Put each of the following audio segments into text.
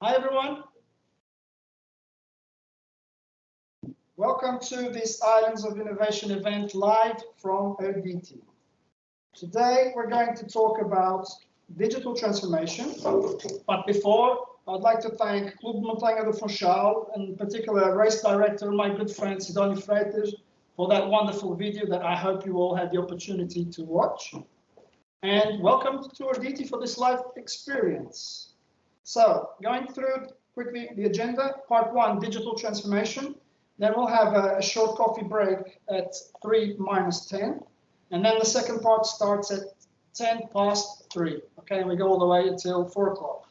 Hi everyone. Welcome to this Islands of Innovation event live from ARDITI. Today we're going to talk about digital transformation, but before I'd like to thank Clube Montanha do Funchal, and in particular race director, my good friend Sidónio Freitas, for that wonderful video that I hope you all had the opportunity to watch. And welcome to ARDITI for this live experience. So, going through quickly the agenda, part 1, digital transformation. Then we'll have a short coffee break at 3:10. And then the second part starts at 3:10. Okay, and we go all the way until 4 o'clock.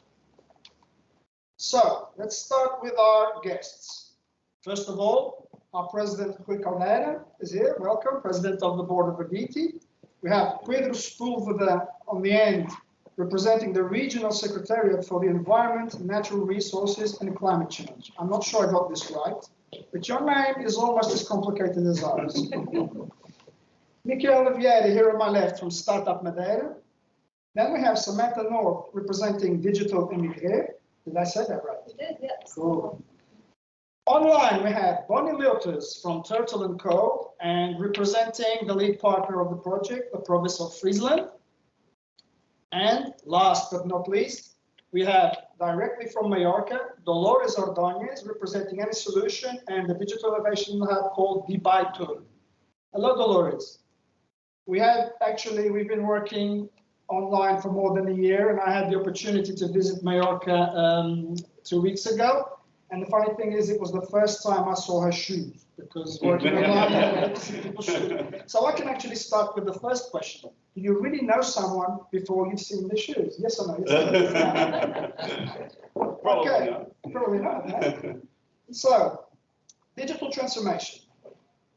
So, let's start with our guests. First of all, our president, Rui Caldeira, is here. Welcome, president of the board of ARDITI. We have Pedro Sepúlveda on the end, representing the Regional Secretariat for the Environment, Natural Resources and Climate Change. I'm not sure I got this right, but your name is almost as complicated as ours. Miquel Vieira here on my left from Startup Madeira. Then we have Samantha North representing Digital Immigré. Did I say that right? You did, yes. Cool. Online, we have Bonnie Leuters from Turtle & Co. and representing the lead partner of the project, the province of Friesland. And last but not least, we have directly from Mallorca, Dolores Ordóñez, representing Any Solution and the Digital Innovation Hub called Dubai Tour. Hello, Dolores. We've been working online for more than a year, and I had the opportunity to visit Mallorca 2 weeks ago. And the funny thing is, it was the first time I saw her shoes, because working online, I had to see people's shoes. So I can actually start with the first question. Do you really know someone before you've seen the shoes? Yes or no? Yes or no? Okay, probably not. Huh? So, digital transformation.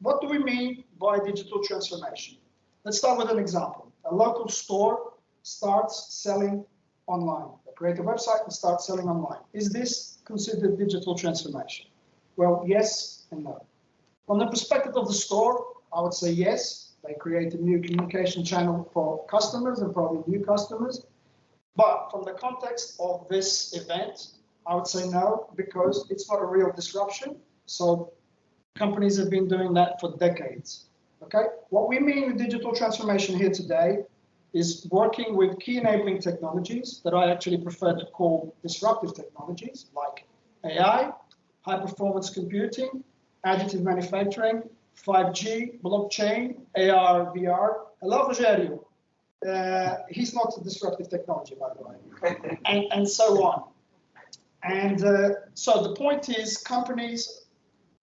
What do we mean by digital transformation? Let's start with an example. A local store starts selling online. They create a website and start selling online. Is this considered digital transformation? Well, yes and no. From the perspective of the store, I would say yes. They create a new communication channel for customers and probably new customers. But from the context of this event, I would say no, because it's not a real disruption. So companies have been doing that for decades. Okay? What we mean with digital transformation here today is working with key enabling technologies that I actually prefer to call disruptive technologies, like AI, high-performance computing, additive manufacturing, 5G, blockchain, AR, VR. Hello, Rogério. He's not a disruptive technology, by the way, and so on. And so the point is, companies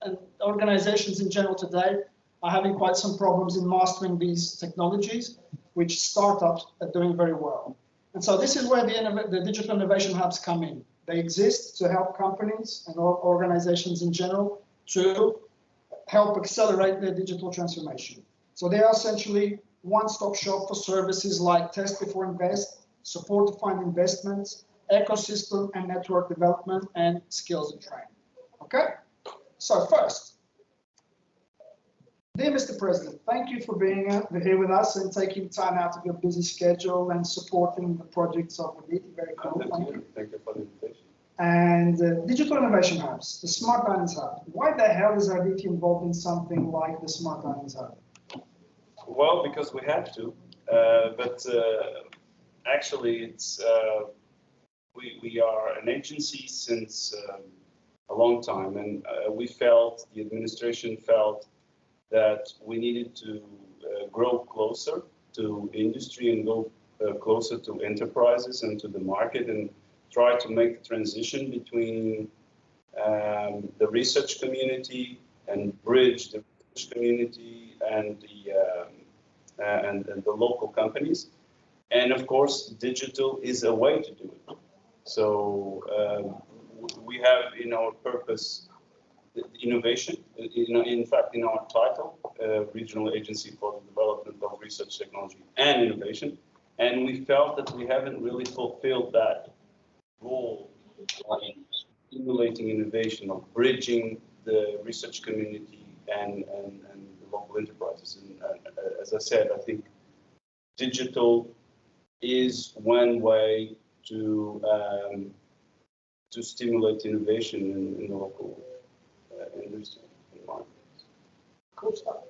and organizations in general today are having quite some problems in mastering these technologies, which startups are doing very well. And so this is where the digital innovation hubs come in. They exist to help companies and organizations in general to help accelerate their digital transformation. So they are essentially one-stop shop for services like test before invest, support to find investments, ecosystem and network development, and skills and training. Okay? So first, dear Mr. President, thank you for being here with us and taking time out of your busy schedule and supporting the projects of ARDITI. Very cool. Thank you. Thank you for the invitation. And digital innovation hubs, the Smart Islands Hub. Why the hell is ARDITI involved in something like the Smart Islands Hub? Well, because we had to, but actually, it's we are an agency since a long time, and the administration felt that we needed to grow closer to industry and go closer to enterprises and to the market, and try to make the transition between the research community and bridge the research community and the local companies. And of course, digital is a way to do it. So we have in our purpose innovation. In fact, in our title, Regional Agency for the Development of Research, Technology and Innovation. And we felt that we haven't really fulfilled that role in stimulating innovation, of bridging the research community and the local enterprises. And as I said, I think digital is one way to stimulate innovation in the local industry environment. Cool stuff.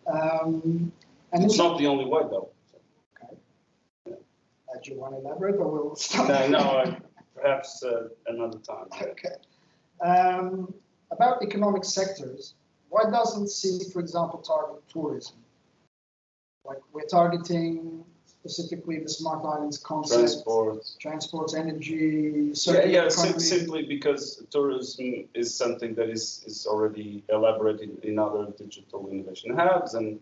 And it's not the only way, though. Okay. Yeah. Do you want to elaborate, or we'll stop? No, perhaps another time. Okay. About economic sectors, why doesn't C, for example, target tourism? Like we're targeting specifically the smart islands concept, transport, energy, simply because tourism is something that is already elaborated in other digital innovation hubs, and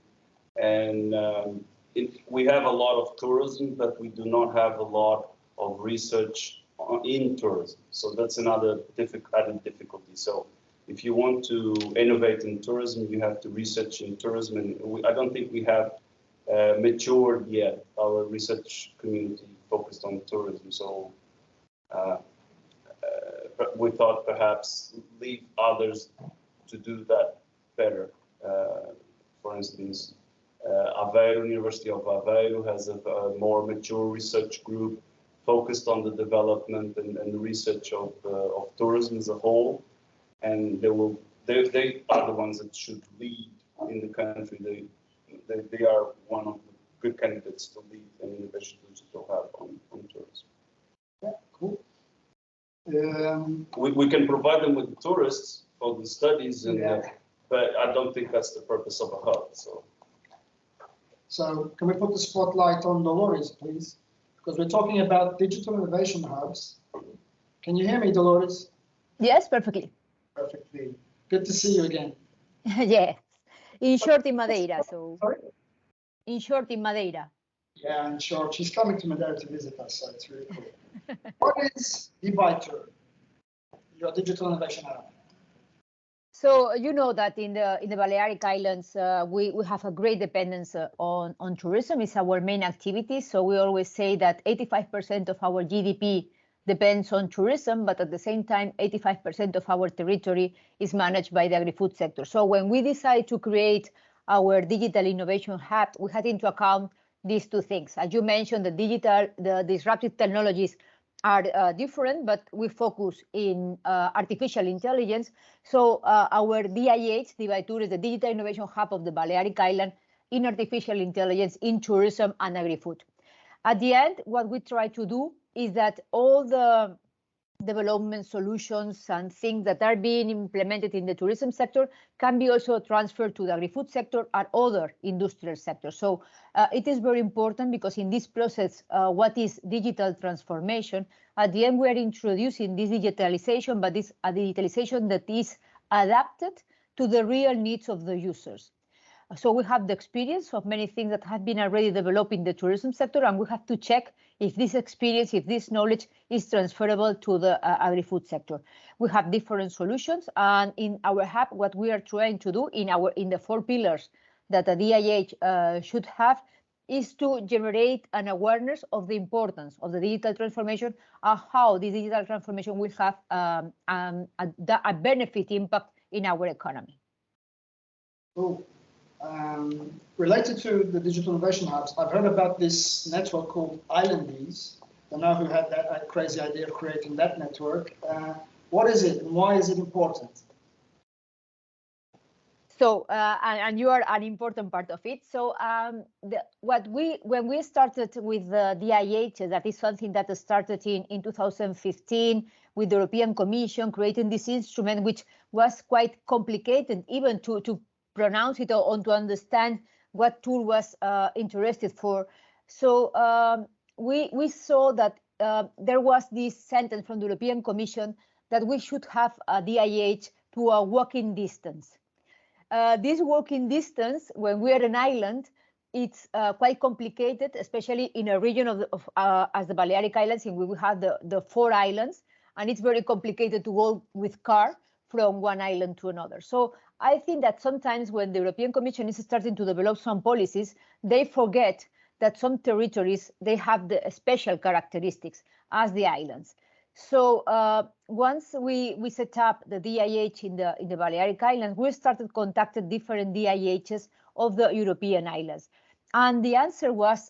we have a lot of tourism, but we do not have a lot of research in tourism. So that's another added difficulty. So if you want to innovate in tourism, you have to research in tourism, and I don't think we have matured yet our research community focused on tourism. So we thought perhaps leave others to do that better. For instance, University of Aveiro has a more mature research group focused on the development and the research of tourism as a whole, and they are the ones that should lead in the country. They are one of the good candidates to lead an innovation digital hub on tourism. Yeah, cool. We can provide them with the tourists for the studies, but I don't think that's the purpose of a hub. So can we put the spotlight on Dolores, please? Because we're talking about digital innovation hubs. Can you hear me, Dolores? Yes, perfectly. Perfectly. Good to see you again. Yes. In short, in Madeira. So. Sorry? In short, in Madeira. Yeah, in short, she's coming to Madeira to visit us, so it's really cool. What is Digitur, your digital innovation hub? So you know that in the Balearic Islands, we have a great dependence on tourism. It's our main activity. So we always say that 85% of our GDP depends on tourism, but at the same time, 85% of our territory is managed by the agri-food sector. So when we decide to create our digital innovation hub, we had into account these two things. As you mentioned, the disruptive technologies are different, but we focus in artificial intelligence. So our DIH, Digitur, is the Digital Innovation Hub of the Balearic Island in artificial intelligence, in tourism and agri-food. At the end, what we try to do is that all the development solutions and things that are being implemented in the tourism sector can be also transferred to the agri-food sector and other industrial sectors. So it is very important because in this process, what is digital transformation? At the end, we are introducing this digitalization, but this a digitalization that is adapted to the real needs of the users. So we have the experience of many things that have been already developed in the tourism sector, and we have to check if this experience, if this knowledge is transferable to the agri-food sector. We have different solutions, and in our hub, what we are trying to do in the 4 pillars that the DIH should have is to generate an awareness of the importance of the digital transformation and how the digital transformation will have a benefit impact in our economy. Cool. Related to the digital innovation hubs, I've heard about this network called Islandies. I don't know who had that crazy idea of creating that network. What is it and why is it important? So, and you are an important part of it. So, when we started with the DIH, that is something that started in 2015 with the European Commission creating this instrument, which was quite complicated even to pronounce it or to understand what tool was interested for. So we saw that there was this sentence from the European Commission that we should have a DIH to a walking distance. This walking distance, when we are an island, it's quite complicated, especially in a region as the Balearic Islands, in which we have the 4 islands, and it's very complicated to go with car from one island to another. So I think that sometimes when the European Commission is starting to develop some policies, they forget that some territories, they have the special characteristics as the islands. So once we set up the DIH in the Balearic Islands, we started contacting different DIHs of the European islands. And the answer was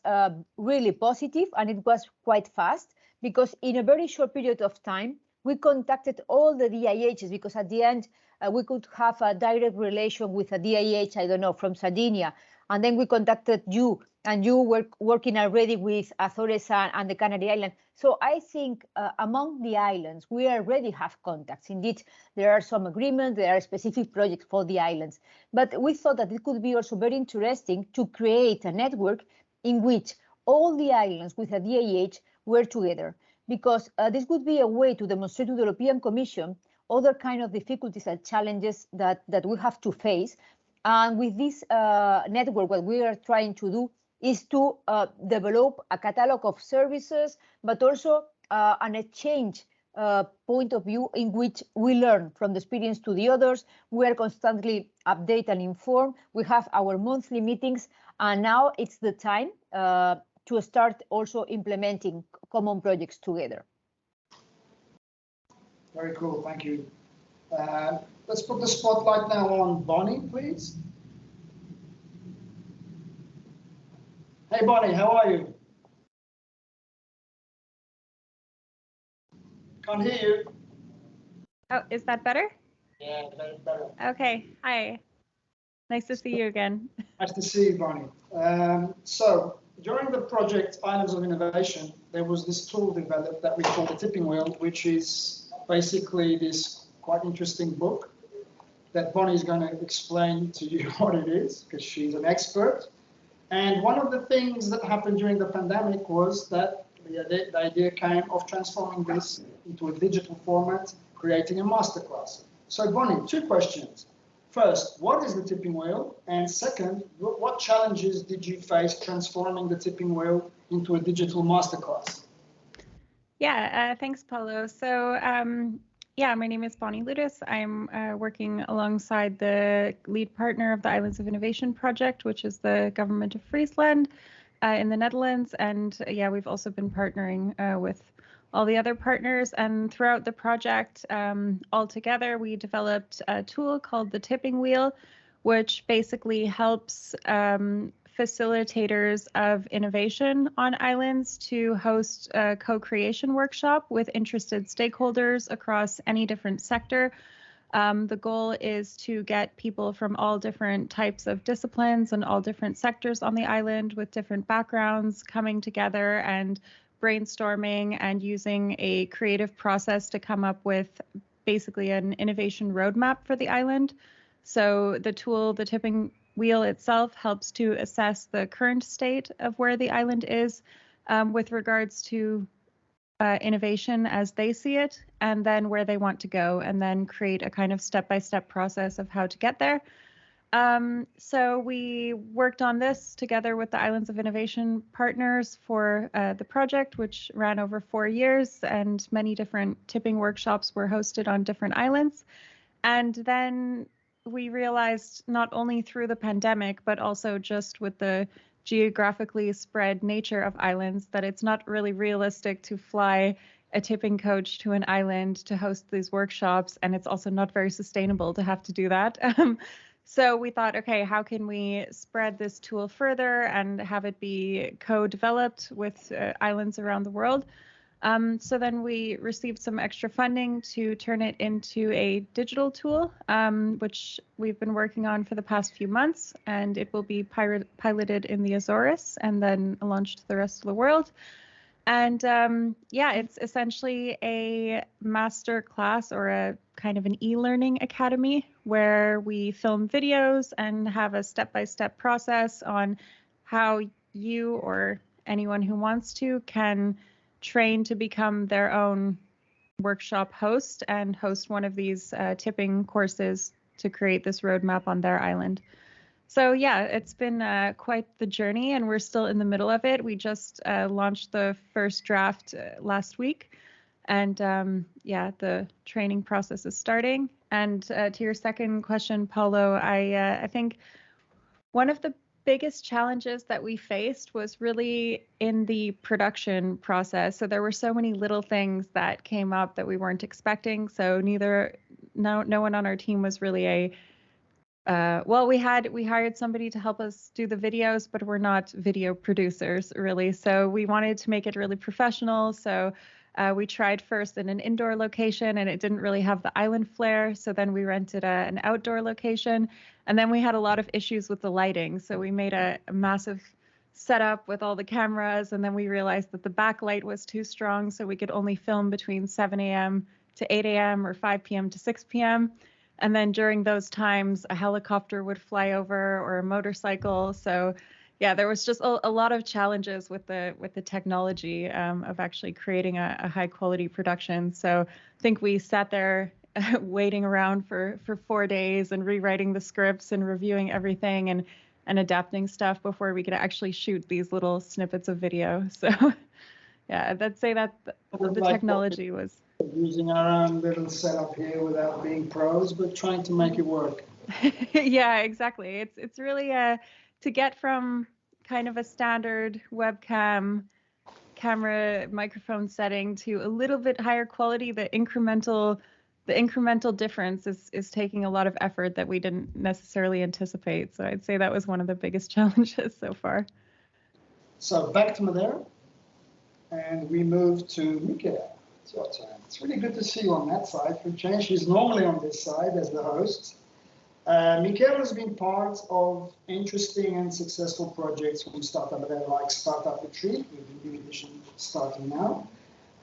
really positive, and it was quite fast, because in a very short period of time, we contacted all the DIHs, because at the end, we could have a direct relation with a DIH, I don't know, from Sardinia. And then we contacted you, and you were working already with Azores and the Canary Islands. So I think among the islands, we already have contacts. Indeed, there are some agreements, there are specific projects for the islands. But we thought that it could be also very interesting to create a network in which all the islands with a DIH were together, because this would be a way to demonstrate to the European Commission other kind of difficulties and challenges that we have to face. And with this network, what we are trying to do is to develop a catalog of services, but also an exchange point of view in which we learn from the experience to the others. We are constantly update and inform. We have our monthly meetings, and now it's the time to start also implementing common projects together. Very cool, thank you. Let's put the spotlight now on Bonnie, please. Hey Bonnie, how are you? Can't hear you. Oh, is that better? Yeah, better. Okay, hi. Nice to see you again. Nice to see you, Bonnie. So during the project Islands of Innovation, there was this tool developed that we call the tipping wheel, which is basically this quite interesting book that Bonnie is going to explain to you what it is, because she's an expert. And one of the things that happened during the pandemic was that the idea came of transforming this into a digital format, creating a masterclass. So Bonnie, two questions. First, what is the tipping wheel? And second, what challenges did you face transforming the tipping wheel into a digital masterclass? Yeah, thanks, Paulo. So yeah, my name is Bonnie Ludis. I'm working alongside the lead partner of the Islands of Innovation project, which is the government of Friesland in the Netherlands. And yeah, we've also been partnering with all the other partners. And throughout the project, all together, we developed a tool called the tipping wheel, which basically helps facilitators of innovation on islands to host a co-creation workshop with interested stakeholders across any different sector. The goal is to get people from all different types of disciplines and all different sectors on the island with different backgrounds coming together and brainstorming and using a creative process to come up with basically an innovation roadmap for the island. So the tool, the tipping wheel itself, helps to assess the current state of where the island is with regards to innovation as they see it, and then where they want to go, and then create a kind of step-by-step process of how to get there. So we worked on this together with the Islands of Innovation partners for the project, which ran over 4 years, and many different tipping workshops were hosted on different islands. And then we realized, not only through the pandemic, but also just with the geographically spread nature of islands, that it's not really realistic to fly a tipping coach to an island to host these workshops, and it's also not very sustainable to have to do that. So we thought, okay, how can we spread this tool further and have it be co-developed with islands around the world? So then we received some extra funding to turn it into a digital tool, which we've been working on for the past few months, and it will be piloted in the Azores and then launched to the rest of the world. And yeah, it's essentially a master class or a kind of an e-learning academy where we film videos and have a step-by-step process on how you or anyone who wants to can train to become their own workshop host and host one of these tipping courses to create this roadmap on their island. So yeah, it's been quite the journey, and we're still in the middle of it. We just launched the first draft last week, and yeah, the training process is starting. And to your second question, Paulo, I think one of the biggest challenges that we faced was really in the production process. So there were so many little things that came up that we weren't expecting. So no one on our team was really a well, we hired somebody to help us do the videos, but we're not video producers really. So we wanted to make it really professional. So we tried first in an indoor location and it didn't really have the island flair. So then we rented an outdoor location, and then we had a lot of issues with the lighting. So we made a massive setup with all the cameras, and then we realized that the backlight was too strong. So we could only film between 7 a.m. to 8 a.m. or 5 p.m. to 6 p.m. And then during those times, a helicopter would fly over or a motorcycle. So yeah, there was just a lot of challenges with the technology of actually creating a high quality production. So I think we sat there waiting around for 4 days and rewriting the scripts and reviewing everything and adapting stuff before we could actually shoot these little snippets of video. So yeah, I'd say that the technology was using our own little setup here without being pros, but trying to make it work. Yeah, exactly. It's really to get from kind of a standard webcam camera microphone setting to a little bit higher quality. The incremental difference is taking a lot of effort that we didn't necessarily anticipate. So I'd say that was one of the biggest challenges so far. So back to Madeira, and we move to Michaela. It's your turn. It's really good to see you on that side for a change. She's normally on this side as the host. Michaela has been part of interesting and successful projects from Startup Madeira, like Startup Retreat, with the new edition starting now,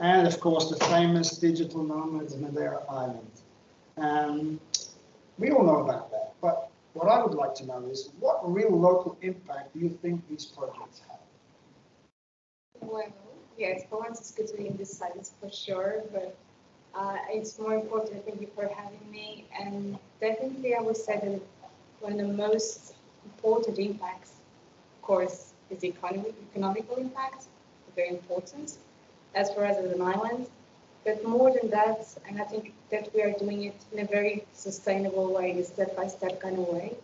and of course the famous Digital Nomads Madeira Island. We all know about that, but what I would like to know is what real local impact do you think these projects have? Well, yes, for once it's good to be in this side, for sure, but it's more important. Thank you for having me. And definitely, I would say that one of the most important impacts, of course, is the economical impact, very important, as far as an island. But more than that, and I think that we are doing it in a very sustainable way, a step-by-step kind of way,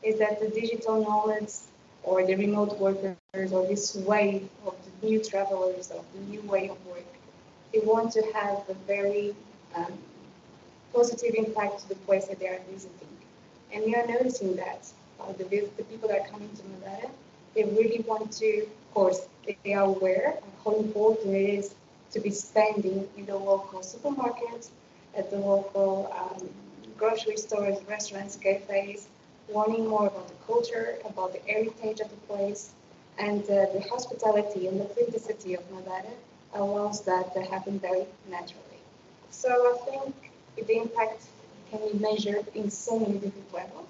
is that the digital nomads or the remote workers or this way of the new travelers, of the new way of work, they want to have a very positive impact to the place that they are visiting. And we are noticing that the people that are coming to Madeira, they really want to, of course, they are aware of how important it is to be spending in the local supermarkets, at the local grocery stores, restaurants, cafes, learning more about the culture, about the heritage of the place, and the hospitality and the simplicity of Madeira allows that to happen very naturally. So I think the impact can be measured in so many different levels,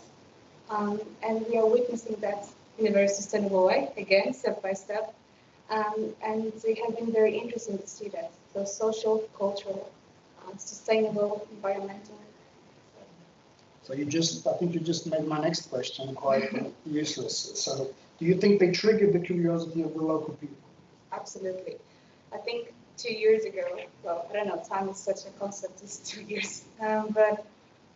and we are witnessing that in a very sustainable way, again, step by step, and it has been very interesting to see that. So social, cultural, sustainable, environmental. So I think you just made my next question quite useless. So do you think they triggered the curiosity of the local people? Absolutely. I think 2 years ago, well, I don't know, time is such a concept, it's 2 years, but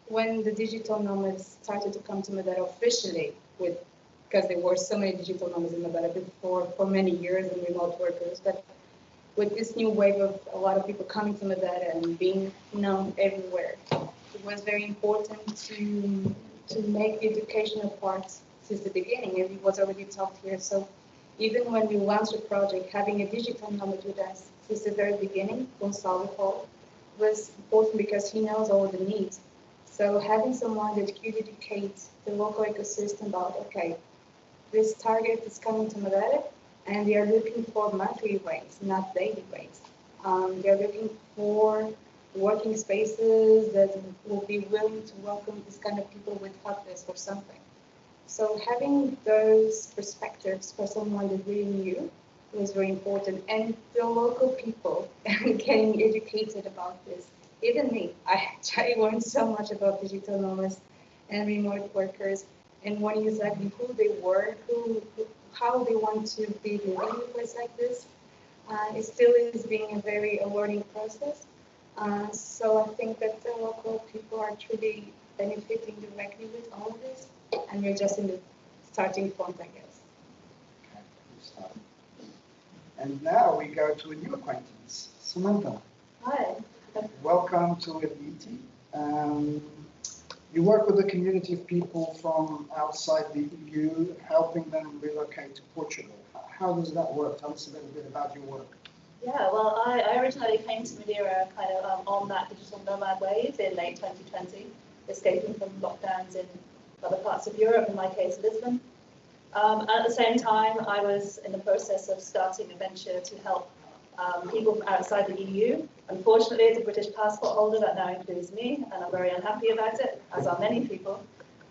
when the digital nomads started to come to Madeira officially, because there were so many digital nomads in Madeira before for many years and remote workers, but with this new wave of a lot of people coming to Madeira and being known everywhere, it was very important to make the educational part since the beginning, and it was already talked here. So even when we launched the project, having a digital nomad with us since the very beginning, Gonçalo, was important because he knows all the needs. So having someone that could educate the local ecosystem about, okay, this target is coming to Madeira, and they are looking for monthly rates, not daily rates. They're looking for working spaces that will be willing to welcome this kind of people with hotness or something. So having those perspectives for someone that really knew was very important, and the local people getting educated about this. Even me, I learned so much about digital nomads and remote workers, and learning exactly who they were, how they want to be living in a place like this. It still is being a very learning process. So I think that the local people are truly benefiting directly with all of this, and we're just in the starting point, I guess. Okay. And now we go to a new acquaintance, Samantha. Hi. Welcome to ARDITI. You work with a community of people from outside the EU, helping them relocate to Portugal. How does that work? Tell us a little bit about your work. Yeah, well, I originally came to Madeira kind of on that digital nomad wave in late 2020, escaping from lockdowns in other parts of Europe, in my case, Lisbon. At the same time, I was in the process of starting a venture to help people from outside the EU. Unfortunately, as a British passport holder, that now includes me, and I'm very unhappy about it, as are many people.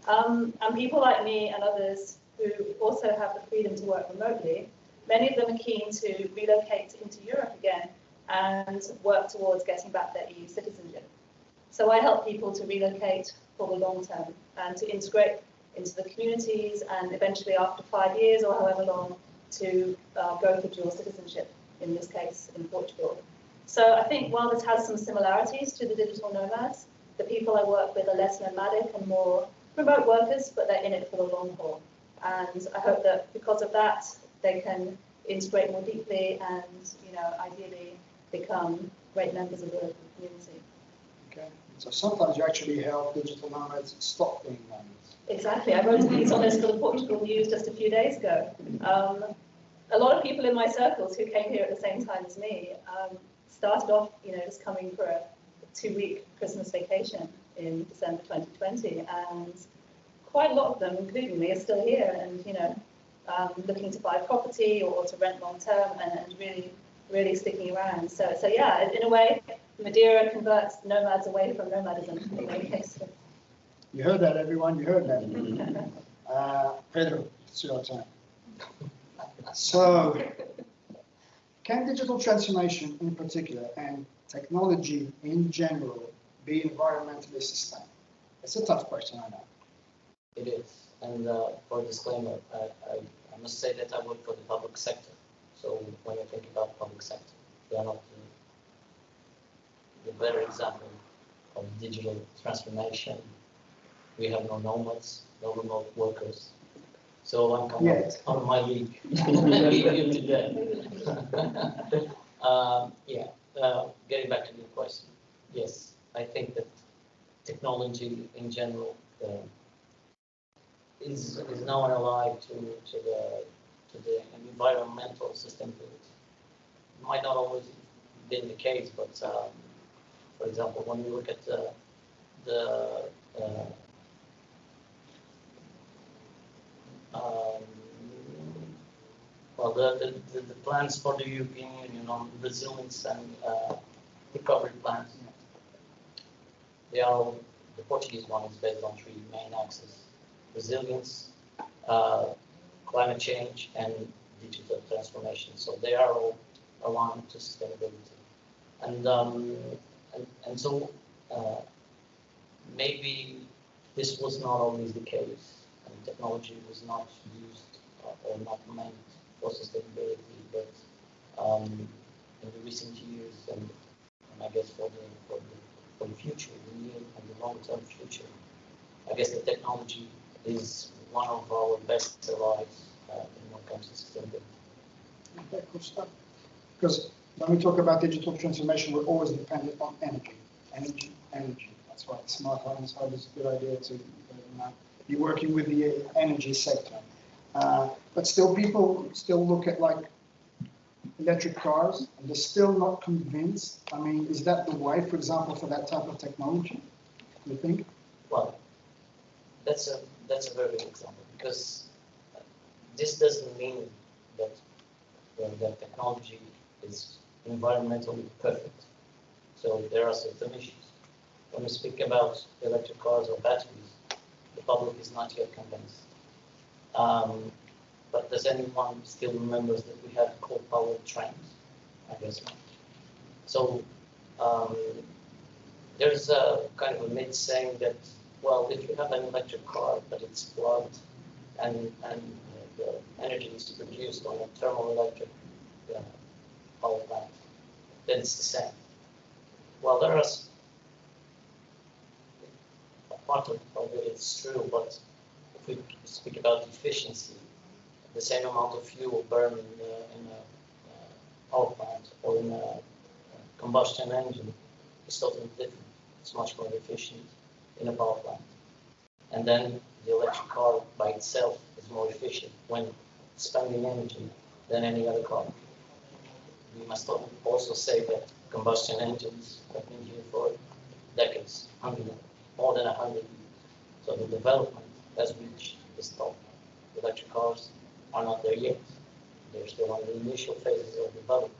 And people like me and others who also have the freedom to work remotely, many of them are keen to relocate into Europe again and work towards getting back their EU citizenship. So I help people to relocate for the long term and to integrate into the communities, and eventually after 5 years or however long to go for dual citizenship, in this case in Portugal. So I think while this has some similarities to the digital nomads, the people I work with are less nomadic and more remote workers, but they're in it for the long haul. And I hope that because of that, they can integrate more deeply and, ideally become great members of the local community. Okay. So sometimes you actually help digital nomads stop being nomads. Exactly. I wrote a piece on this for the Portugal News just a few days ago. A lot of people in my circles who came here at the same time as me started off, just coming for a 2-week Christmas vacation in December 2020, and quite a lot of them, including me, are still here and, looking to buy property or to rent long term and really sticking around. So yeah, in a way, Madeira converts nomads away from nomadism in many cases. You heard that, everyone. You heard that. Pedro, it's your turn. So, can digital transformation in particular and technology in general be environmentally sustainable? It's a tough question, I know. It is. And for a disclaimer, I must say that I work for the public sector. So when I think about public sector, they are not the very example of digital transformation. We have no nomads, no remote workers. So I'm kind of out of my league here today. Getting back to your question, yes, I think that technology in general is now an ally to the environmental sustainability. It might not always been the case, but for example, when we look at the plans for the European Union on resilience and recovery plans, the Portuguese one is based on 3 main axes: resilience, climate change, and digital transformation. So they are all aligned to sustainability. And so maybe this was not always the case, and technology was not used or not meant for sustainability, but in the recent years, and I guess for the future, the near and the long-term future, I guess the technology is one of our best allies in what comes to sustainability. Okay, cool stuff. Because when we talk about digital transformation, we're always dependent on energy. That's why the smart homes hub is a good idea to be working with the energy sector. But still, people still look at like electric cars, and they're still not convinced. I mean, is that the way, for example, for that type of technology? Do you think? Well, that's a very good example, because this doesn't mean that that technology is environmentally perfect. So there are certain issues. When we speak about electric cars or batteries, the public is not yet convinced. But does anyone still remembers that we had coal-powered trains? I guess not. So there's a kind of a myth saying that, well, if you have an electric car but it's plugged and the energy is produced on a thermoelectric power plant, then it's the same. Well, there are a part of it it's true, but if we speak about efficiency, the same amount of fuel burned in a power plant or in a combustion engine is totally different. It's much more efficient in a power plant. And then the electric car by itself is more efficient when spending energy than any other car. We must also say that combustion engines have been here for decades, more than 100 years. So the development has reached this top. Electric cars are not there yet. They're still on the initial phases of development.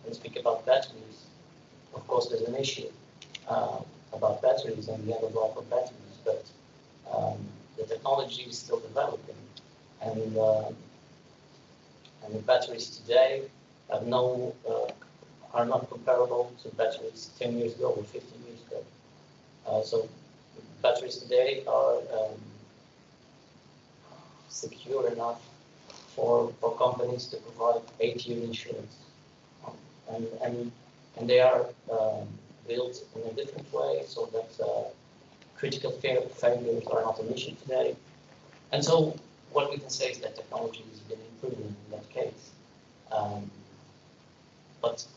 When we speak about batteries, of course, there's an issue about batteries and the end of life of batteries, but the technology is still developing, and the batteries today have are not comparable to batteries 10 years ago or 15 years ago. So batteries today are secure enough for companies to provide 8-year insurance, and they are built in a different way so that critical failures are not an issue today. And so what we can say is that technology has been improving in that case. But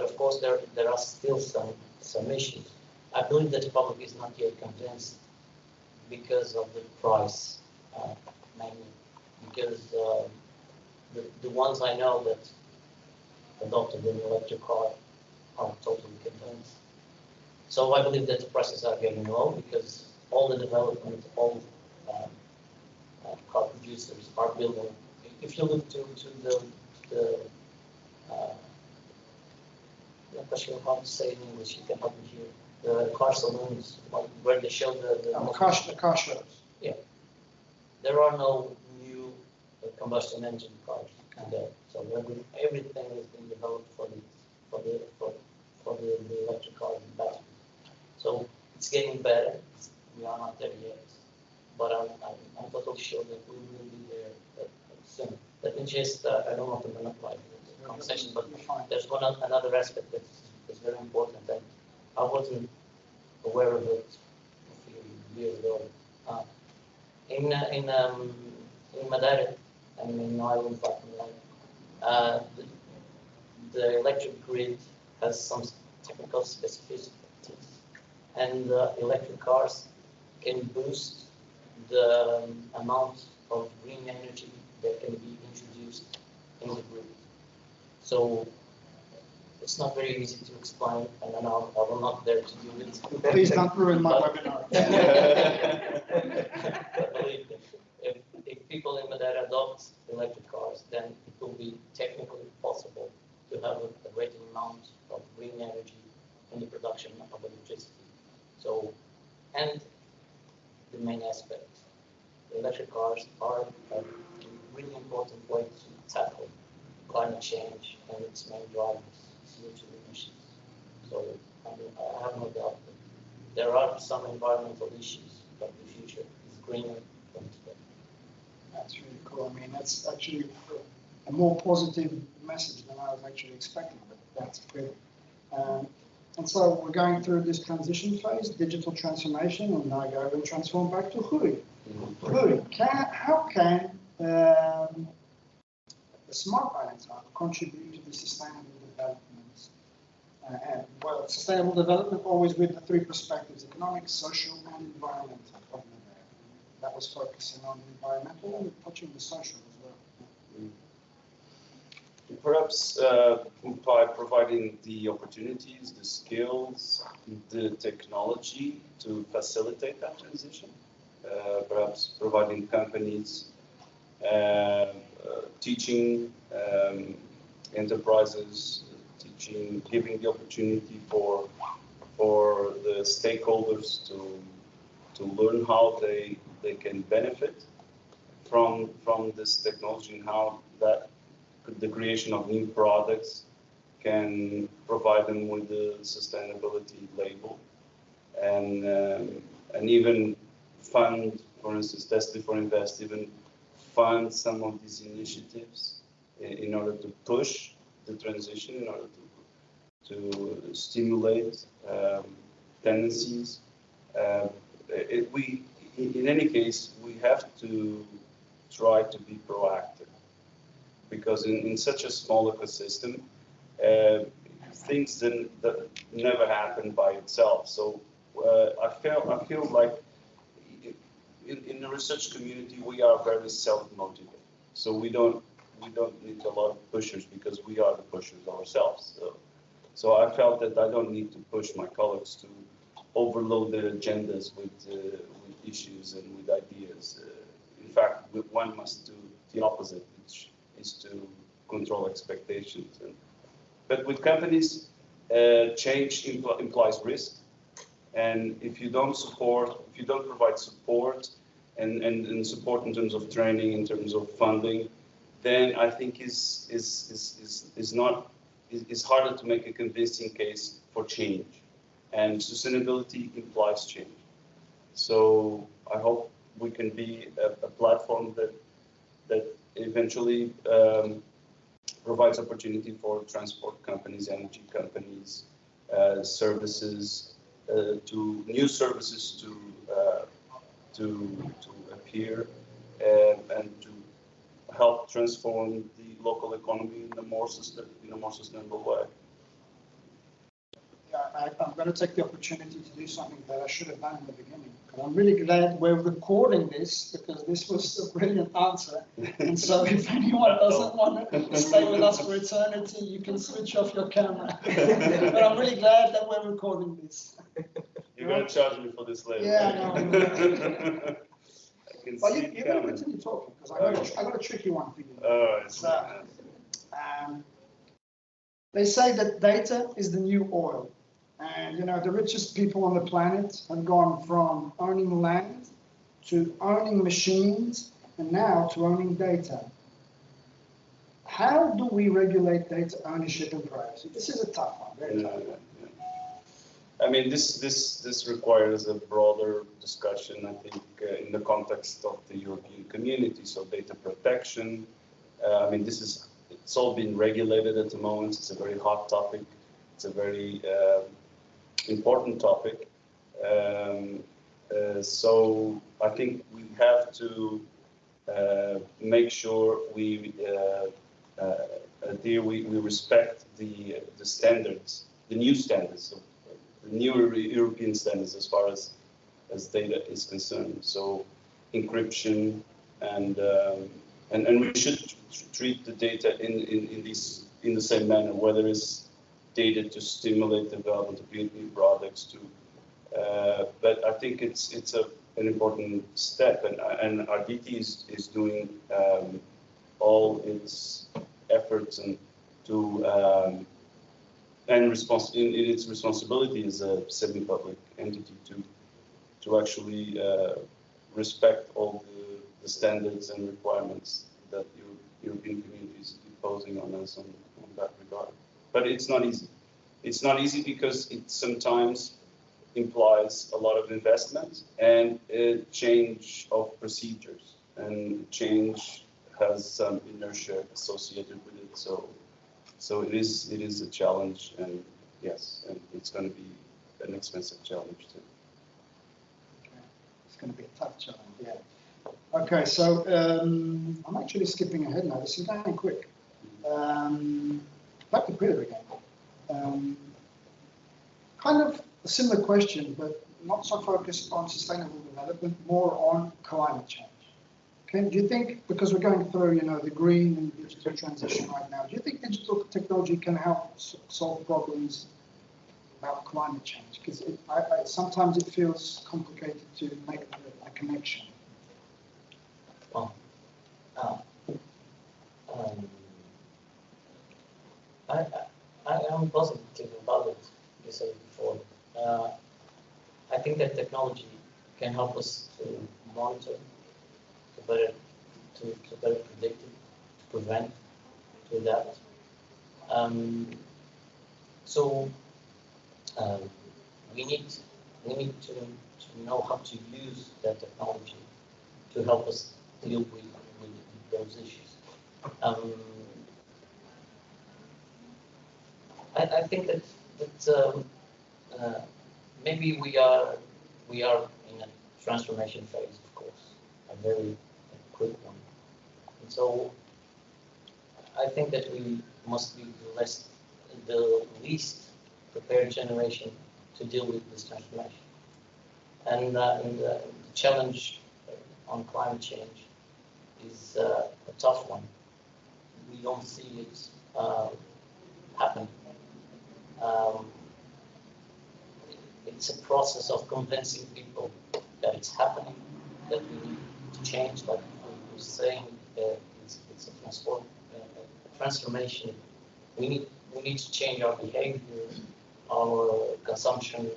of course there are still some issues. I believe that the public is not yet convinced because of the price, mainly because the ones I know that adopted an electric car are totally convinced. So I believe that the prices are getting low because all the development, all car producers are building. If you look to the I'm not sure how to say in English, you can help me here. The car saloons, where they show the car shows. Yeah, there are no new combustion engine cars there. So everything is being developed for the electric cars and batteries. So it's getting better. We are not there yet, but I'm totally sure that we will be there soon. Let me just I don't want to monopolize the conversation, but there's another aspect that's very important, and I wasn't aware of it a few years ago. In Madeira and in Ireland, the electric grid has some technical specificities, and electric cars can boost the amount of green energy that can be introduced in the grid. So it's not very easy to explain, and I will not dare to do it. Please don't ruin my webinar. But believe me, if people in Madeira adopt electric cars, then it will be technically possible to have a great amount of green energy in the production of electricity. So, and the main aspect, the electric cars are a really important way to tackle climate change and its main drivers, CO2 emissions. So I have no doubt that there are some environmental issues, but the future is greener than today. That's really cool. I mean, that's actually a more positive message than I was actually expecting, but that's good. And so we're going through this transition phase, digital transformation, and now go and transform back to Rui. Rui, how can the smart islands contribute to the sustainable development? Well, sustainable development always with the three perspectives: economic, social, and environmental. That was focusing on the environmental and touching the social as well. Perhaps by providing the opportunities, the skills, the technology to facilitate that transition. Perhaps providing companies, teaching enterprises, giving the opportunity for the stakeholders to learn how they can benefit from this technology and how that the creation of new products can provide them with the sustainability label, and even fund, for instance, Test Before Invest, even fund some of these initiatives in order to push the transition, in order to stimulate tendencies. In any case, we have to try to be proactive, because in such a small ecosystem, things that never happen by itself. So I feel like in the research community, we are very self-motivated. So we don't need a lot of pushers because we are the pushers ourselves. So I felt that I don't need to push my colleagues to overload their agendas with issues and with ideas. In fact, one must do the opposite, which is to control expectations. But with companies, change implies risk. And if you don't provide support and support in terms of training, in terms of funding, then I think is harder to make a convincing case for change. And sustainability implies change. So I hope we can be a platform that eventually provides opportunity for transport companies, energy companies, services, to new services to appear and to help transform the local economy in a more sustainable way. Yeah, I'm going to take the opportunity to do something that I should have done in the beginning. I'm really glad we're recording this because this was a brilliant answer. And so if anyone doesn't want to stay with us for eternity, you can switch off your camera. But I'm really glad that we're recording this. You're going to charge me for this later. Yeah, right? no. Well, you're you going to continue talking because I got a tricky one for you. So, they say that data is the new oil. And, you know, the richest people on the planet have gone from owning land to owning machines and now to owning data. How do we regulate data ownership and privacy? This is a tough one, very tough one. I mean, this requires a broader discussion, I think, in the context of the European community. So data protection, I mean, it's all been regulated at the moment. It's a very hot topic. It's a very important topic. So I think we have to make sure we respect the standards, the new standards, the new European standards as far as data is concerned. So encryption and we should treat the data in the same manner, whether it's data to stimulate the development of new products but I think it's an important step, and ARDITI is doing all its efforts and in its responsibility as a semi-public entity to actually respect all the standards and requirements that European community is imposing on us on that regard. But it's not easy. It's not easy because it sometimes implies a lot of investment and a change of procedures, and change has some inertia associated with it. So it is a challenge, and yes, and it's going to be an expensive challenge too. Okay. It's going to be a tough challenge, yeah. Okay, so I'm actually skipping ahead now. This is going quick. Back to Peter again. Kind of a similar question, but not so focused on sustainable development, more on climate change. Okay, do you think, because we're going through, you know, the green and digital transition right now, do you think digital technology can help solve problems about climate change? Because sometimes it feels complicated to make a connection. Well, I am positive about it, you said before. I think that technology can help us to monitor, to better predict it, to prevent, to adapt. So we need to know how to use that technology to help us deal with those issues. I think that maybe we are in a transformation phase, of course, a very quick one. And so I think that we must be the least prepared generation to deal with this transformation. And the challenge on climate change is a tough one. We don't see it happen. It's a process of convincing people that it's happening, that we need to change. Like we were saying, it's a transformation. We need to change our behavior, our consumption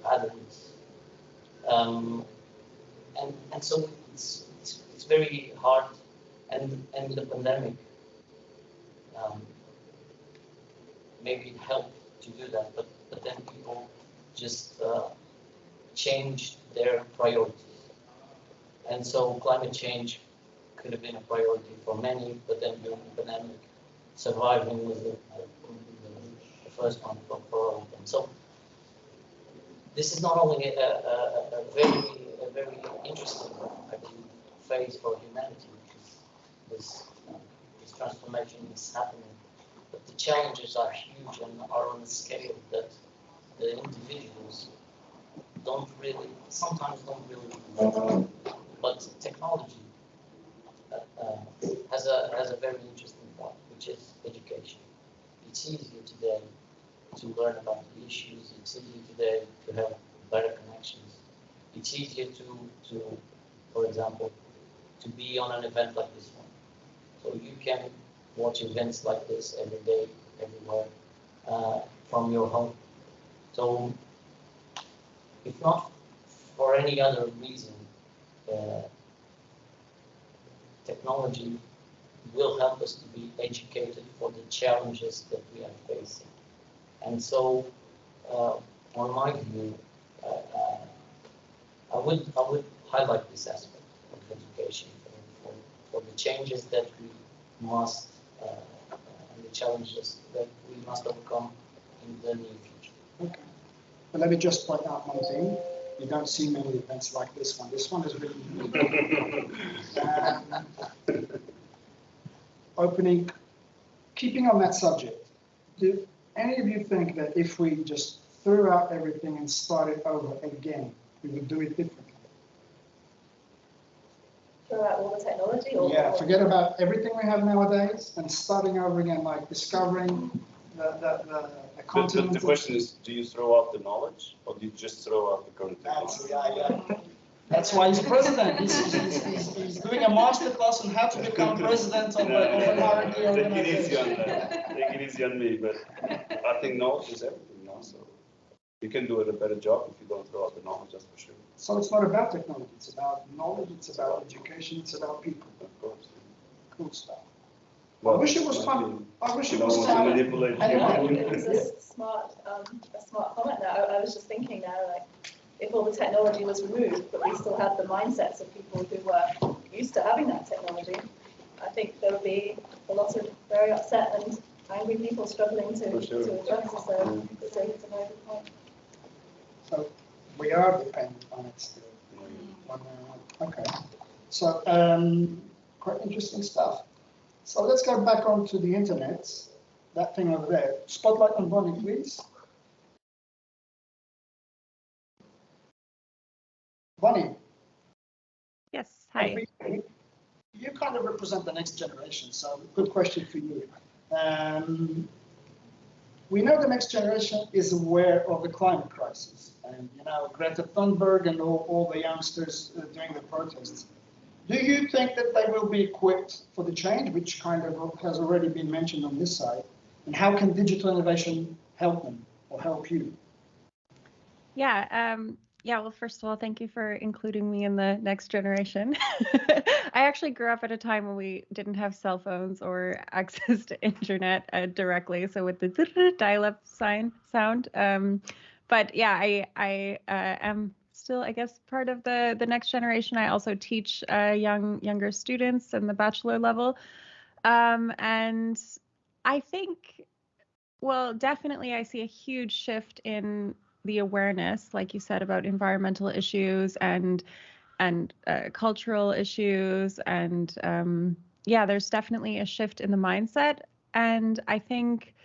patterns, and so it's very hard. And the pandemic maybe helped to do that, but then people just changed their priorities. And so climate change could have been a priority for many, but then during the pandemic, surviving was the first one for all of them. So this is not only a very interesting, I believe, phase for humanity, because this transformation is happening, but the challenges are huge and are on a scale that the individuals sometimes don't really. But technology has a very interesting part, which is education. It's easier today to learn about the issues. It's easier today to have better connections. It's easier to, for example, to be on an event like this one. So you can watch events like this every day, everywhere, from your home. So if not for any other reason, technology will help us to be educated for the challenges that we are facing. And so, on my view, I would highlight this aspect of education for the changes that we must and the challenges that we must overcome in the near future. Okay. But let me just point out one thing. You don't see many events like this one. This one is really unique. Opening, keeping on that subject, do any of you think that if we just threw out everything and started over again, we would do it differently? Throw out all the technology? Or yeah, forget about everything we have nowadays and starting over again, like discovering the continent. The question is, do you throw out the knowledge or do you just throw out the current technology? That's why he's president. He's doing a masterclass on how to become president of an R&D organization. Take it easy on that. Take it easy on me, but I think knowledge is everything now. So you can do a better job if you don't throw out the knowledge, that's for sure. So it's not about technology. It's about knowledge. It's about education. It's about people. Of course. Cool stuff. Well, I wish it was fun. I wish it was fun. fun. Manipulate it was a smart comment. Now I was just thinking now, like, if all the technology was removed, but we still had the mindsets of people who were used to having that technology, I think there would be a lot of very upset and angry people struggling to address this. So it's a very good point. So we are dependent on it still. Okay. So quite interesting stuff. So let's go back onto the internet. That thing over there. Spotlight on Bonnie, please. Bonnie. Yes, hi. You kind of represent the next generation, so good question for you. We know the next generation is aware of the climate crisis, and you know Greta Thunberg and all the youngsters doing the protests. Do you think that they will be equipped for the change, which kind of has already been mentioned on this side? And how can digital innovation help them or help you? Yeah, well, first of all, thank you for including me in the next generation. I actually grew up at a time when we didn't have cell phones or access to internet directly, so with the dial-up sound. But yeah, I am still, I guess, part of the next generation. I also teach younger students in the bachelor level. And I think, well, definitely I see a huge shift in the awareness, like you said, about environmental issues and cultural issues. And yeah, there's definitely a shift in the mindset. And I think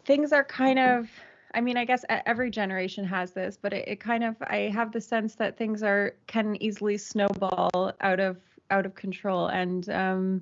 things are kind of, I mean, I guess every generation has this, but it kind of, I have the sense that things can easily snowball out of control. And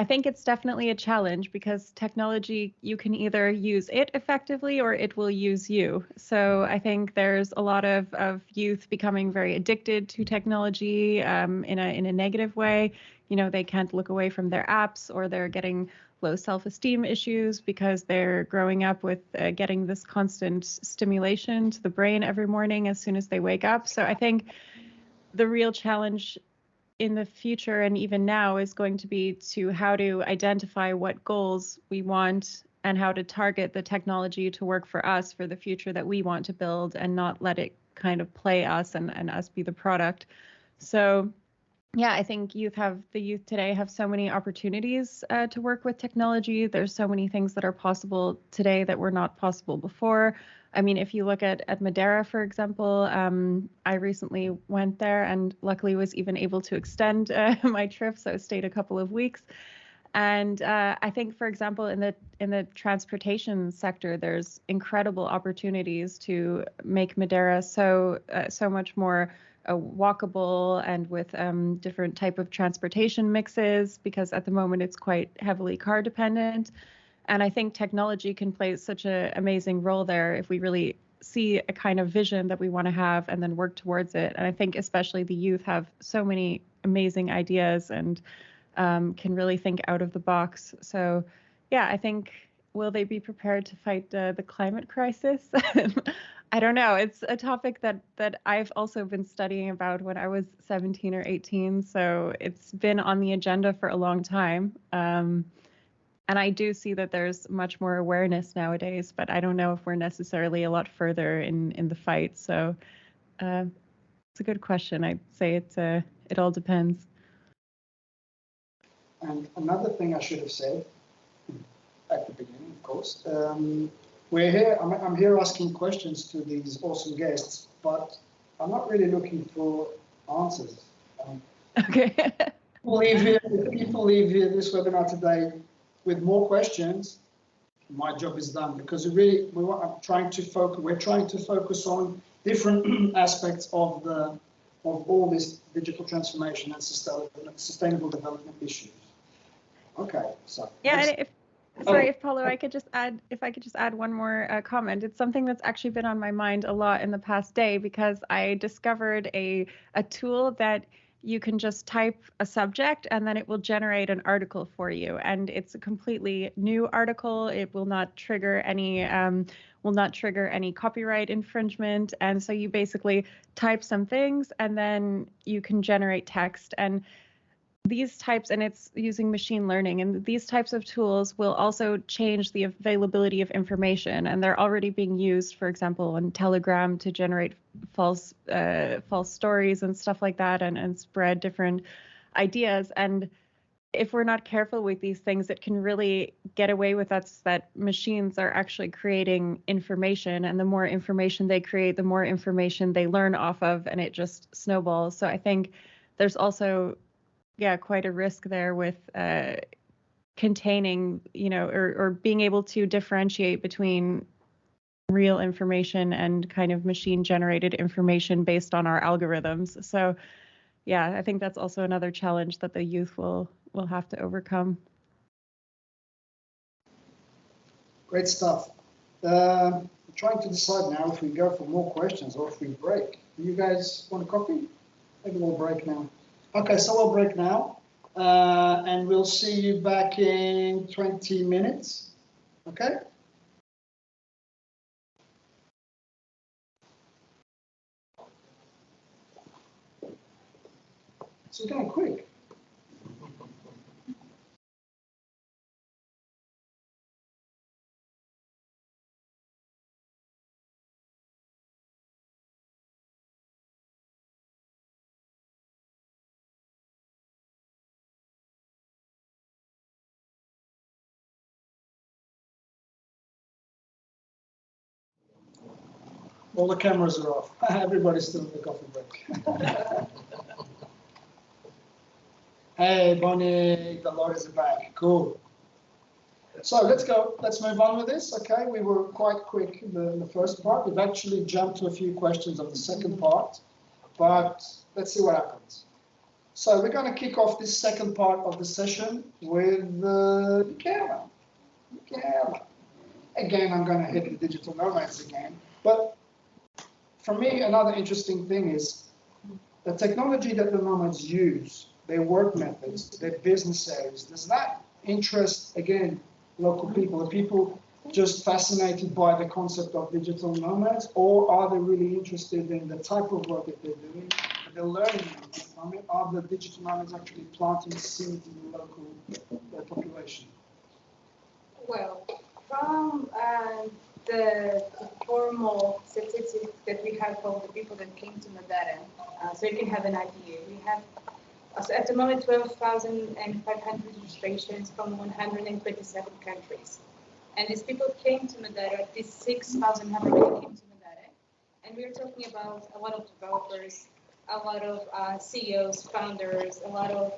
I think it's definitely a challenge because technology, you can either use it effectively or it will use you. So I think there's a lot of youth becoming very addicted to technology in a negative way. You know, they can't look away from their apps, or they're getting low self-esteem issues because they're growing up with getting this constant stimulation to the brain every morning as soon as they wake up. So I think the real challenge in the future and even now is going to be to how to identify what goals we want and how to target the technology to work for us for the future that we want to build, and not let it kind of play us and us be the product. So yeah, I think the youth today have so many opportunities to work with technology. There's so many things that are possible today that were not possible before. I mean, if you look at Madeira, for example, I recently went there and luckily was even able to extend my trip, so I stayed a couple of weeks. And I think, for example, in the transportation sector, there's incredible opportunities to make Madeira so much more walkable and with different type of transportation mixes, because at the moment it's quite heavily car dependent. And I think technology can play such an amazing role there if we really see a kind of vision that we want to have and then work towards it. And I think especially the youth have so many amazing ideas and can really think out of the box. So yeah, I think, will they be prepared to fight the climate crisis? I don't know. It's a topic that I've also been studying about when I was 17 or 18. So it's been on the agenda for a long time. And I do see that there's much more awareness nowadays, but I don't know if we're necessarily a lot further in the fight. So it's a good question. I'd say it all depends. And another thing I should have said at the beginning, of course, we're here. I'm here asking questions to these awesome guests, but I'm not really looking for answers. Okay. If people leave here this webinar today with more questions, my job is done, because we're trying to focus on different aspects of all this digital transformation and sustainable development issues. Okay, so yeah, and if Paulo, I could just add one more comment. It's something that's actually been on my mind a lot in the past day, because I discovered a tool that you can just type a subject and then it will generate an article for you. And it's a completely new article. It will not trigger any copyright infringement. And so you basically type some things and then you can generate text. And these types, and it's using machine learning, and these types of tools will also change the availability of information. And they're already being used, for example, on Telegram to generate false stories and stuff like that, and spread different ideas. And if we're not careful with these things, it can really get away with us that machines are actually creating information, and the more information they create, the more information they learn off of, and it just snowballs. So I think there's also quite a risk there with containing, or being able to differentiate between real information and kind of machine generated information based on our algorithms. So yeah, I think that's also another challenge that the youth will have to overcome. Great stuff. I'm trying to decide now if we go for more questions or if we break. Do you guys want a coffee? Maybe we'll break now. Okay, so we'll break now, and we'll see you back in 20 minutes, okay? So it's going quick. All the cameras are off. Everybody's still in the coffee break. Hey, Bonnie, the Lord is back. Cool. So let's move on with this. Okay, we were quite quick in the first part. We've actually jumped to a few questions of the second part, but let's see what happens. So we're going to kick off this second part of the session with Michaela. Again, I'm going to hit the digital nomads again, but for me, another interesting thing is the technology that the nomads use, their work methods, their business areas. Does that interest, again, local people? Are people just fascinated by the concept of digital nomads, or are they really interested in the type of work that they're doing? They're learning. Are the digital nomads actually planting seeds in the local population? Well, from the formal statistics that we have for the people that came to Moderada, so you can have an idea. We have, so at the moment, 12,500 registrations from 127 countries. And these people came to Moderada, these 6,000 have already came to Moderada. And we're talking about a lot of developers, a lot of CEOs, founders, a lot of,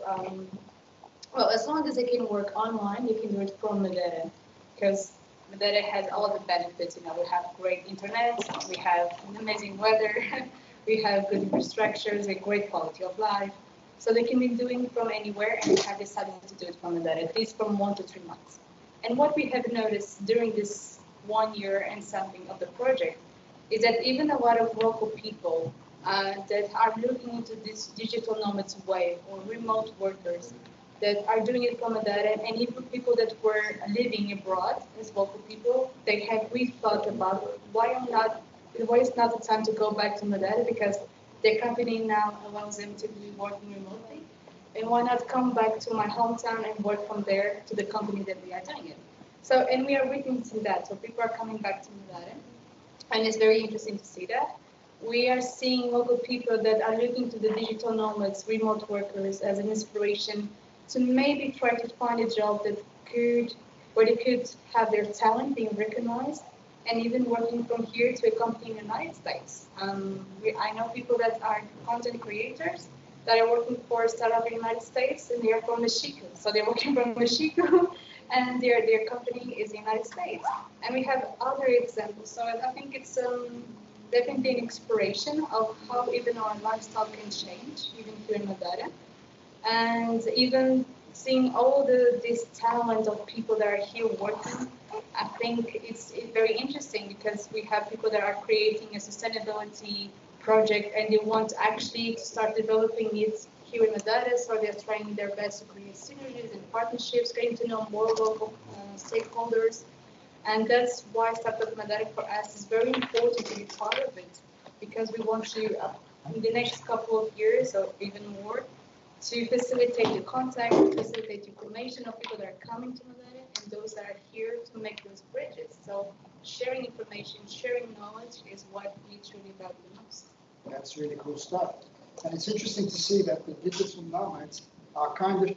well, as long as they can work online, you can do it from Moderada, because Moderada has all of the benefits. You know, we have great internet, we have amazing weather, we have good infrastructures, a great quality of life. So they can be doing from anywhere, and we have decided to do it from Moderada, at least from 1 to 3 months. And what we have noticed during this 1 year and something of the project is that even a lot of local people that are looking into this digital nomads way, or remote workers that are doing it from Moderada, and even people that were living abroad as local people, they have rethought about why is not the time to go back to Moderada, because their company now allows them to be working remotely. And why not come back to my hometown and work from there to the company that we are doing it? So, and we are witnessing that. So people are coming back to Moderada, and it's very interesting to see that. We are seeing local people that are looking to the digital nomads, remote workers, as an inspiration to maybe try to find a job that where they could have their talent being recognized, and even working from here to a company in the United States. I know people that are content creators that are working for a startup in the United States, and they are from Mexico. So they're working from Mexico, and their company is the United States. And we have other examples. So I think it's definitely an inspiration of how even our lifestyle can change, even here in Moderada. And even seeing all this talent of people that are here working, I think it's very interesting, because we have people that are creating a sustainability project, and they want actually to start developing it here in Moderada, so they're trying their best to create synergies and partnerships, getting to know more local stakeholders. And that's why Startup Moderada for us is very important to be part of it, because we want to, in the next couple of years or even more, to facilitate the contact, facilitate information of people that are coming to Moderada and those that are here to make those bridges. So sharing information, sharing knowledge is what we truly value the most. That's really cool stuff. And it's interesting to see that the digital nomads are kind of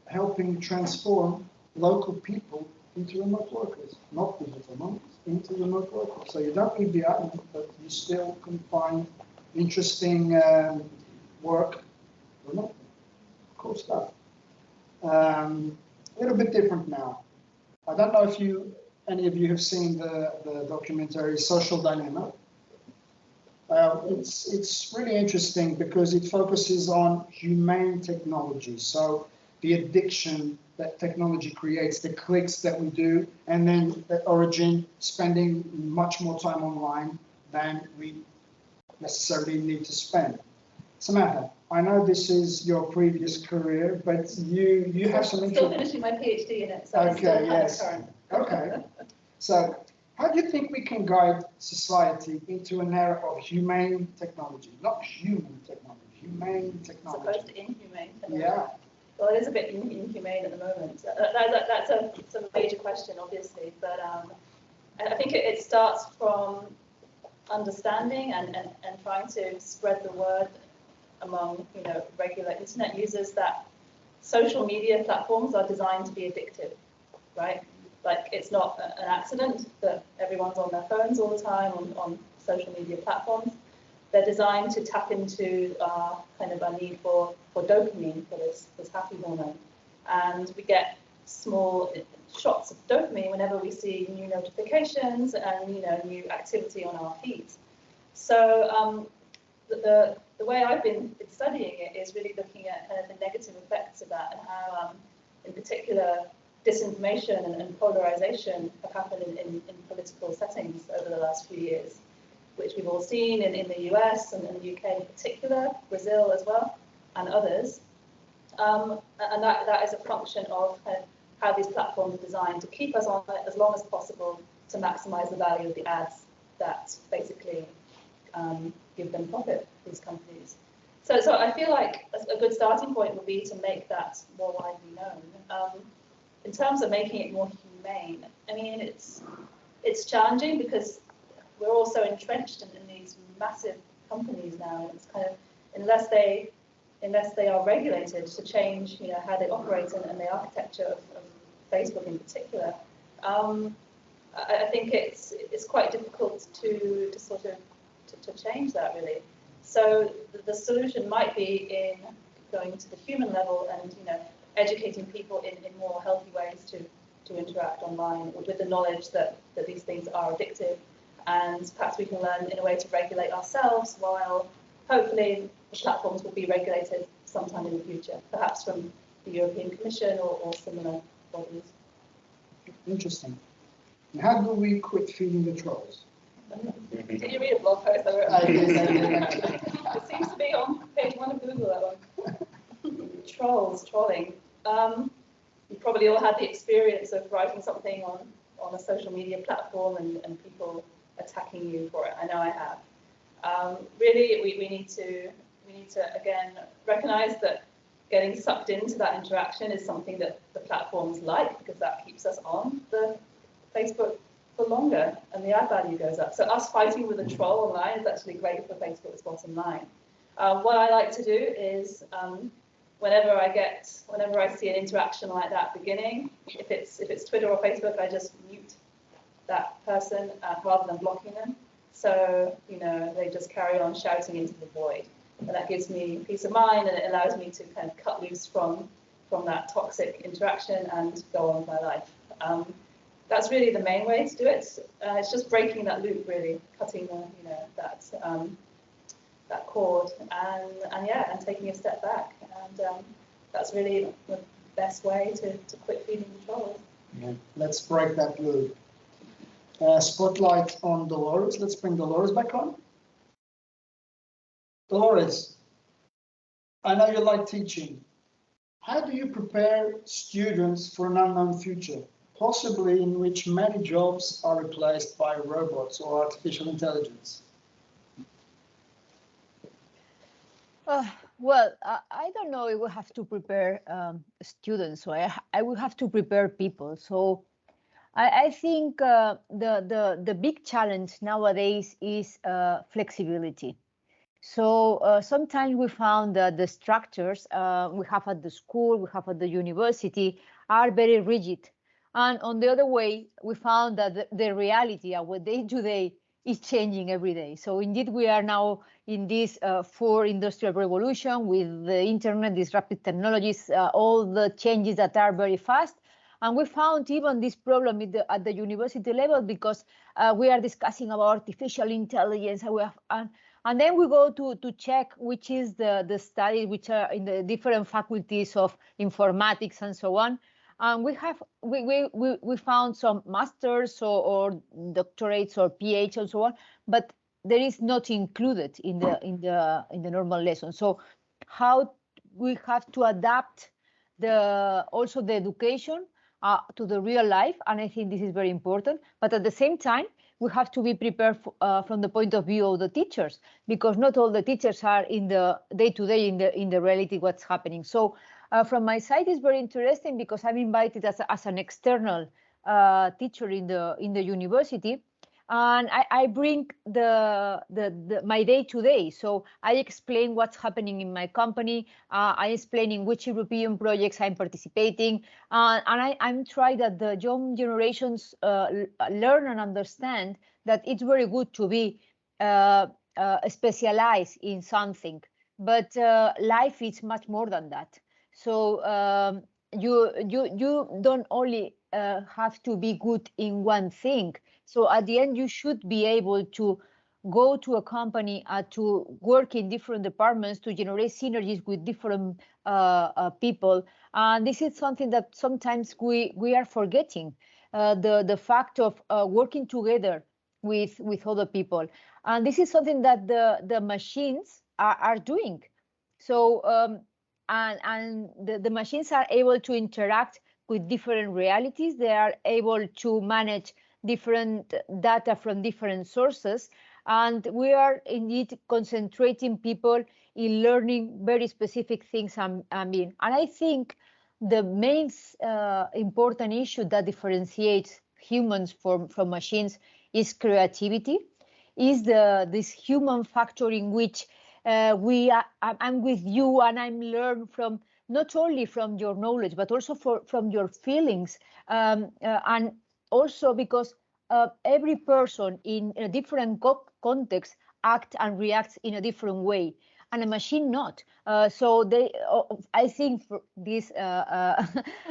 helping transform local people into remote workers, not digital nomads, into remote workers. So you don't leave the island, but you still can find interesting work remotely. Cool stuff. A little bit different now. I don't know if any of you have seen the documentary Social Dilemma. It's really interesting because it focuses on humane technology. So the addiction that technology creates, the clicks that we do, and then the origin spending much more time online than we necessarily need to spend. Samantha, I know this is your previous career, but you have some Still finishing my PhD in it, so okay, it's still yes. current. Okay. So how do you think we can guide society into an era of humane technology? Not human technology, humane technology. As opposed to inhumane. Yeah. Well, it is a bit inhumane at the moment. That's a major question, obviously, but I think it starts from understanding and trying to spread the word among regular internet users that social media platforms are designed to be addictive, right? Like, it's not an accident that everyone's on their phones all the time on social media platforms. They're designed to tap into kind of a need for dopamine, for this happy hormone. And we get small shots of dopamine whenever we see new notifications and new activity on our feeds. So the way I've been studying it is really looking at kind of the negative effects of that and how, in particular, disinformation and polarization have happened in political settings over the last few years, which we've all seen in the US and the UK in particular, Brazil as well, and others. And that is a function of how these platforms are designed to keep us on it as long as possible to maximize the value of the ads that basically give them profit, these companies. So I feel like a good starting point would be to make that more widely known. In terms of making it more humane, I mean, it's challenging because we're all so entrenched in these massive companies now. And it's kind of, unless they are regulated to change, how they operate and the architecture of Facebook in particular, I think it's quite difficult to sort of to change that really. So the solution might be in going to the human level and educating people in more healthy ways to interact online with the knowledge that these things are addictive, and perhaps we can learn in a way to regulate ourselves while hopefully the platforms will be regulated sometime in the future, perhaps from the European Commission or similar bodies. Interesting. And how do we quit feeding the trolls? Did you read a blog post I wrote? I did actually. It seems to be on page 1 of Google, that one. Trolling. You probably all had the experience of writing something on a social media platform and people attacking you for it. I know I have. Really, we need to again recognize that getting sucked into that interaction is something that the platforms like, because that keeps us on the Facebook for longer and the ad value goes up. So us fighting with a troll online is actually great for Facebook's bottom line. What I like to do is whenever I see an interaction like that beginning, if it's Twitter or Facebook, I just mute that person rather than blocking them. So they just carry on shouting into the void, and that gives me peace of mind, and it allows me to kind of cut loose from that toxic interaction and go on with my life. That's really the main way to do it. It's just breaking that loop, really, cutting that cord, and taking a step back. And that's really the best way to quit feeding the trolls. Yeah. Let's break that loop. Spotlight on Dolores. Let's bring Dolores back on. Dolores, I know you like teaching. How do you prepare students for an unknown future, possibly in which many jobs are replaced by robots or artificial intelligence? Well, I don't know if we have to prepare students, so I will have to prepare people. So I think the big challenge nowadays is flexibility. So sometimes we found that the structures we have at the school, we have at the university are very rigid. And on the other way, we found that the reality, our day-to-day, is changing every day. So indeed, we are now in this fourth industrial revolution with the internet, disruptive technologies, all the changes that are very fast. And we found even this problem at the university level because we are discussing about artificial intelligence. And then we go to check which is the studies which are in the different faculties of informatics and so on. And we found some masters or doctorates or PhD and so on, but there is not included in the normal lesson. So how we have to adapt also the education to the real life, and I think this is very important. But at the same time, we have to be prepared from the point of view of the teachers, because not all the teachers are in the day-to-day in the reality what's happening. So from my side, it's very interesting because I'm invited as an external teacher in the university, and I bring my day-to-day. So I explain what's happening in my company. I explain in which European projects I'm participating, and I'm trying that the young generations learn and understand that it's very good to be specialized in something, but life is much more than that. So you don't only have to be good in one thing. So at the end, you should be able to go to a company to work in different departments to generate synergies with different people. And this is something that sometimes we are forgetting, the fact of working together with other people. And this is something that the machines are doing. So and the machines are able to interact with different realities. They are able to manage different data from different sources. And we are indeed concentrating people in learning very specific things. And I think the main important issue that differentiates humans from machines is creativity, is this human factor in which I'm with you and I'm learn from not only from your knowledge, but also from your feelings. And also because every person in a different context acts and reacts in a different way, and a machine not. So I think for this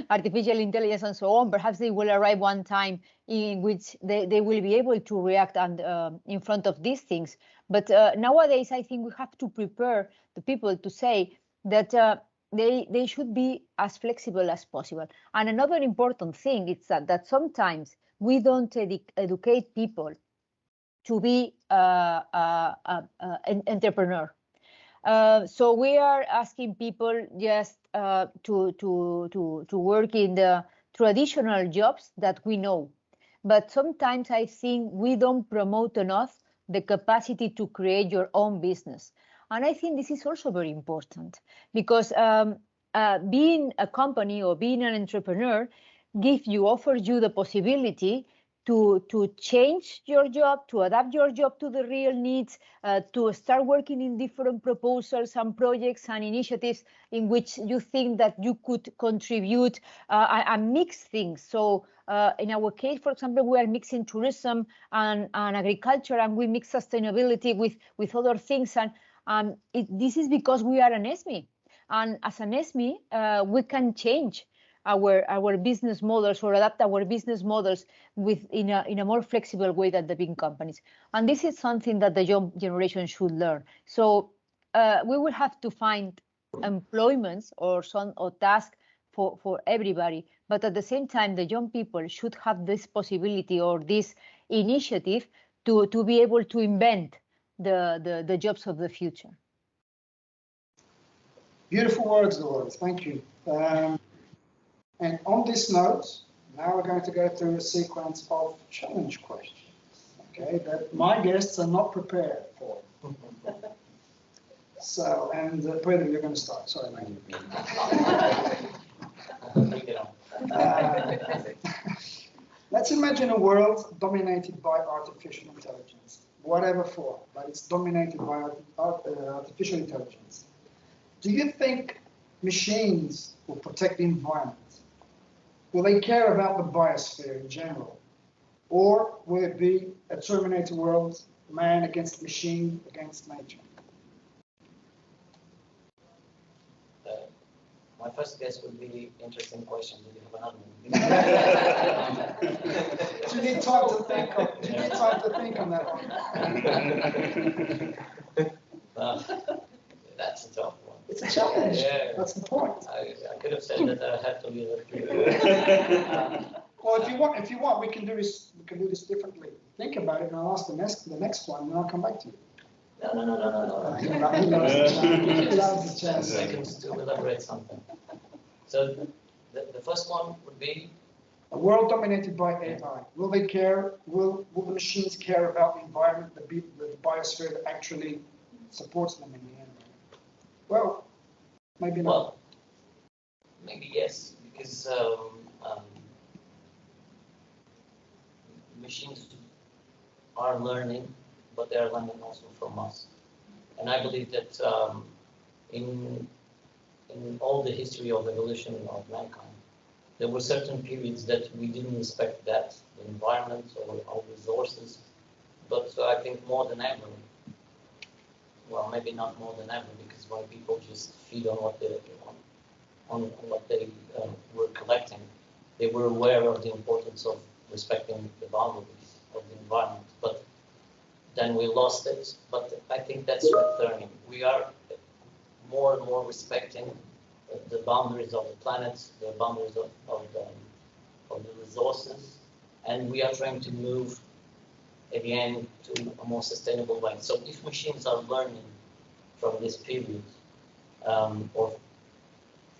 artificial intelligence and so on, perhaps they will arrive one time in which they will be able to react and in front of these things. But nowadays, I think we have to prepare the people to say that they should be as flexible as possible. And another important thing is that sometimes we don't educate people to be an entrepreneur. So we are asking people just to work in the traditional jobs that we know. But sometimes I think we don't promote enough the capacity to create your own business. And I think this is also very important, because being a company or being an entrepreneur offers you the possibility to change your job, to adapt your job to the real needs, to start working in different proposals and projects and initiatives in which you think that you could contribute and mix things. So in our case, for example, we are mixing tourism and agriculture, and we mix sustainability with other things. And this is because we are an SME. And as an SME, we can change our business models or adapt our business models in a more flexible way than the big companies. And this is something that the young generation should learn. So we will have to find employments or tasks for everybody. But at the same time, the young people should have this possibility or this initiative to be able to invent the jobs of the future. Beautiful words, Dolores. Thank you. And on this note, now we're going to go through a sequence of challenge questions, okay, that my guests are not prepared for. So, and Pedro, you're going to start. Sorry, mate. Let's imagine a world dominated by artificial intelligence, whatever form, but it's dominated by artificial intelligence. Do you think machines will protect the environment? Will they care about the biosphere in general? Or will it be a Terminator world, man against machine against nature? My first guess would be interesting question. Do you have another one? Do you need time to think on that one? That's a tough one. It's a challenge. Yeah. That's the point. I could have said that I had to be Well, if you want, we can do this differently. Think about it, and I'll ask the next one, and then I'll come back to you. No. He loves the chance. Seconds to elaborate something. So the first one would be a world dominated by AI. Will they care? Will the machines care about the environment, the biosphere that actually supports them in the end? Well, maybe not. Well, maybe yes, because machines are learning, but they are learning also from us. And I believe that in all the history of evolution of mankind, there were certain periods that we didn't respect that, the environment or our resources. But I think more than ever, well, maybe not more than ever, because when people just feed on what they were collecting, they were aware of the importance of respecting the boundaries of the environment. But then we lost it. But I think that's returning. We are more and more respecting the boundaries of the planet, the boundaries of the resources, and we are trying to move again to a more sustainable way. So if machines are learning from this period, or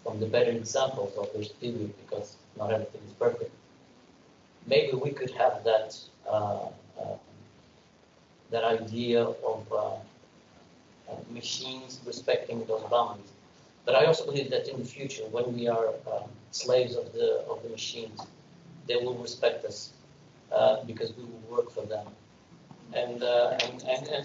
from the better examples of this period, because not everything is perfect, maybe we could have that that idea of machines respecting those boundaries. But I also believe that in the future, when we are slaves of the machines, they will respect us because we will work for them. And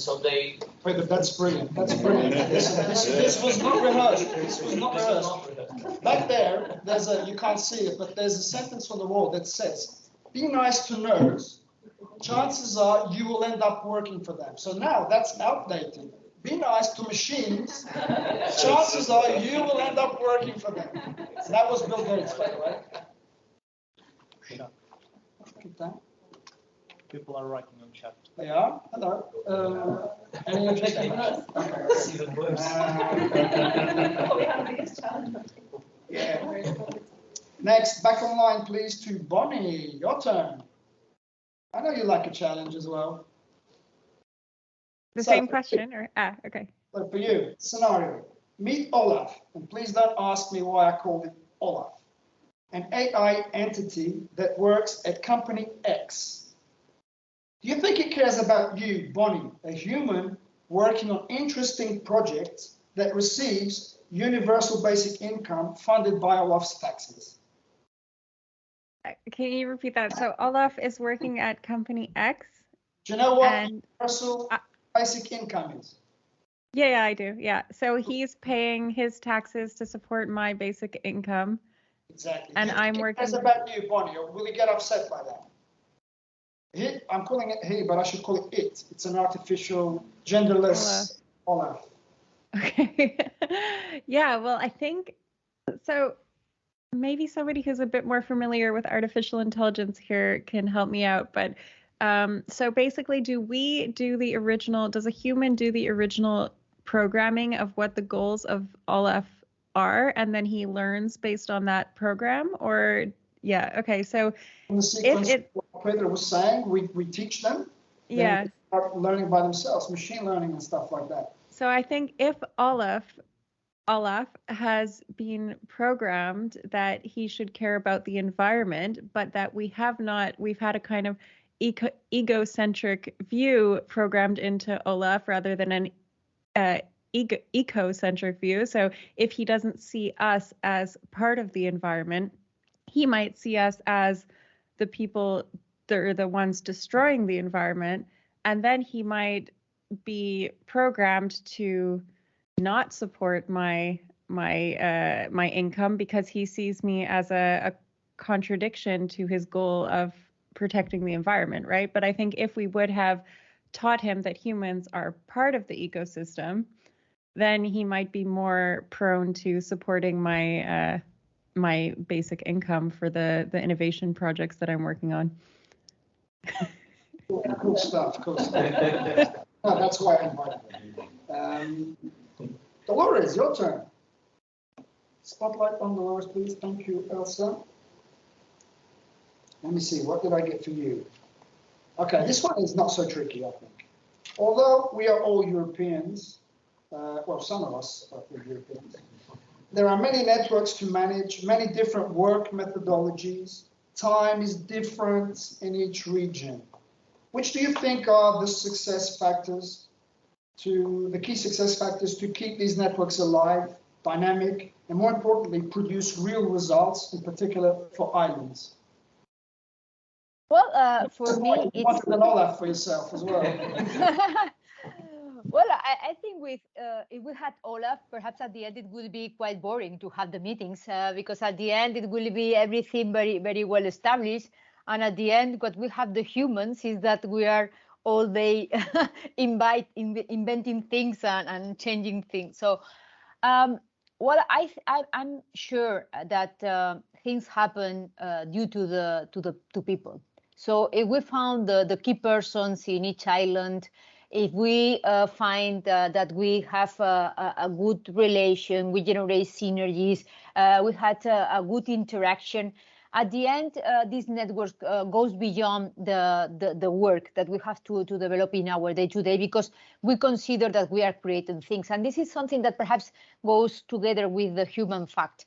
so they. Wait, but that's brilliant. That's brilliant. This was not rehearsed. This was not rehearsed. Back there, there's a, you can't see it, but there's a sentence on the wall that says, "Be nice to nerds. Chances are you will end up working for them." So now that's outdated. Be nice to machines. Chances are you will end up working for them. That was Bill Gates, by the way. People are writing on chat. They are? Hello. Any objection? Okay. It's even worse. We have the biggest challenge. Yeah. Next, back online, please, to Bonnie. Your turn. I know you like a challenge as well. The So, same question, or okay. So for you, scenario. Meet Olaf, and please don't ask me why I called it Olaf. An AI entity that works at company X. Do you think it cares about you, Bonnie, a human working on interesting projects that receives universal basic income funded by Olaf's taxes? Can you repeat that? So Olaf is working at company X. Do you know what And, universal basic income is? Yeah, I do. Yeah. So he's paying his taxes to support my basic income. Exactly. And I'm working. It's about you, Bonnie, or will you get upset by that? He, I'm calling it he, but I should call it it. It's an artificial, genderless Olaf. Okay. Yeah, well, I think so. Maybe somebody who's a bit more familiar with artificial intelligence here can help me out. But so basically, does a human do the original programming of what the goals of Olaf are, and then he learns based on that program? Or, yeah, okay, so in the sequence, what Pedro was saying, we teach them. Yeah. They start learning by themselves, machine learning and stuff like that. So I think if Olaf has been programmed that he should care about the environment, but that we've had a kind of egocentric view programmed into Olaf rather than an ecocentric view. So if he doesn't see us as part of the environment, he might see us as the people that are the ones destroying the environment, and then he might be programmed to not support my income because he sees me as a contradiction to his goal of protecting the environment, right? But I think if we would have taught him that humans are part of the ecosystem, then he might be more prone to supporting my my basic income for the innovation projects that I'm working on. Cool stuff, cool stuff. No, that's why I invited you. Dolores, your turn. Spotlight on Dolores, please. Thank you, Elsa. Let me see, what did I get for you? Okay, this one is not so tricky, I think. Although we are all Europeans, well, some of us are Europeans, there are many networks to manage, many different work methodologies. Time is different in each region. Which do you think are the success factors the key success factors to keep these networks alive, dynamic, and more importantly, produce real results, in particular for islands? Well, for me, you wanted to know that for yourself as well. Well, I think if we had Olaf, perhaps at the end it would be quite boring to have the meetings because at the end it will be everything very, very well established. And at the end, what we have the humans is that we are all day inventing things and changing things. So, well, I'm sure that things happen due to people. So if we found the key persons in each island, if we find that we have a good relation, we generate synergies, we had a good interaction, at the end, this network goes beyond the work that we have to develop in our day-to-day, because we consider that we are creating things. And this is something that perhaps goes together with the human fact.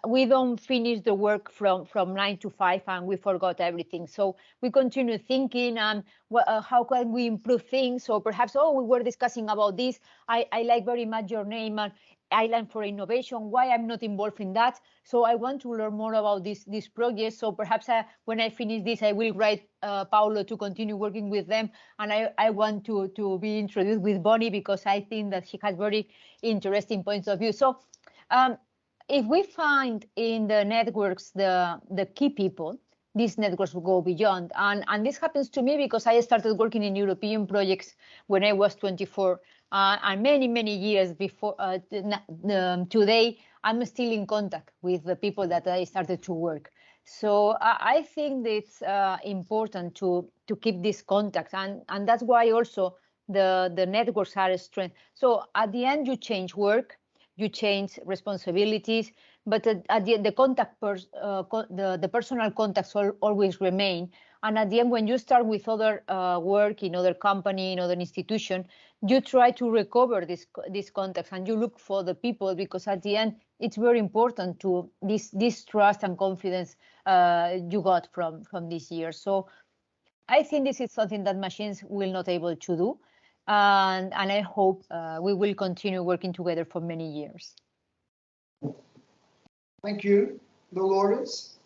We don't finish the work from 9 to 5 and we forgot everything. So we continue thinking and how can we improve things? So perhaps, we were discussing about this. I like very much your name, Island for Innovation. Why I'm not involved in that? So I want to learn more about this project. So perhaps when I finish this, I will write Paulo to continue working with them. And I want to be introduced with Bonnie, because I think that she has very interesting points of view. So if we find in the networks the key people, these networks will go beyond. And this happens to me because I started working in European projects when I was 24. And many years before today, I'm still in contact with the people that I started to work. So I think it's important to keep this contact, and that's why also the networks are a strength. So at the end, you change work, you change responsibilities, but at the end, the personal contacts always remain. And at the end, when you start with other work in other company, in other institution, you try to recover this context and you look for the people, because at the end, it's very important to this trust and confidence you got from this year. So I think this is something that machines will not able to do. And I hope we will continue working together for many years. Thank you, Dolores.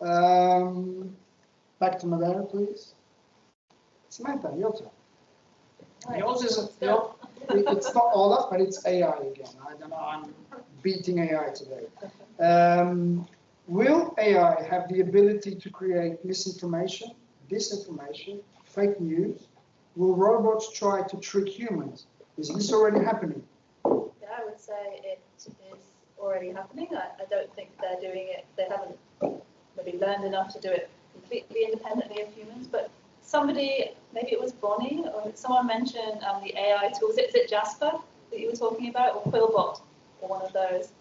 Back to Madeira, please. Samantha, your turn. Yours is it's not Olaf, but it's AI again. I don't know, I'm beating AI today. Will AI have the ability to create misinformation, disinformation, fake news? Will robots try to trick humans? Is this already happening? Yeah, I would say it is already happening. I don't think they're doing it. They haven't maybe learned enough to do it completely independently of humans, but somebody, maybe it was Bonnie, or someone mentioned the AI tools. Is it Jasper that you were talking about, or Quillbot, or one of those?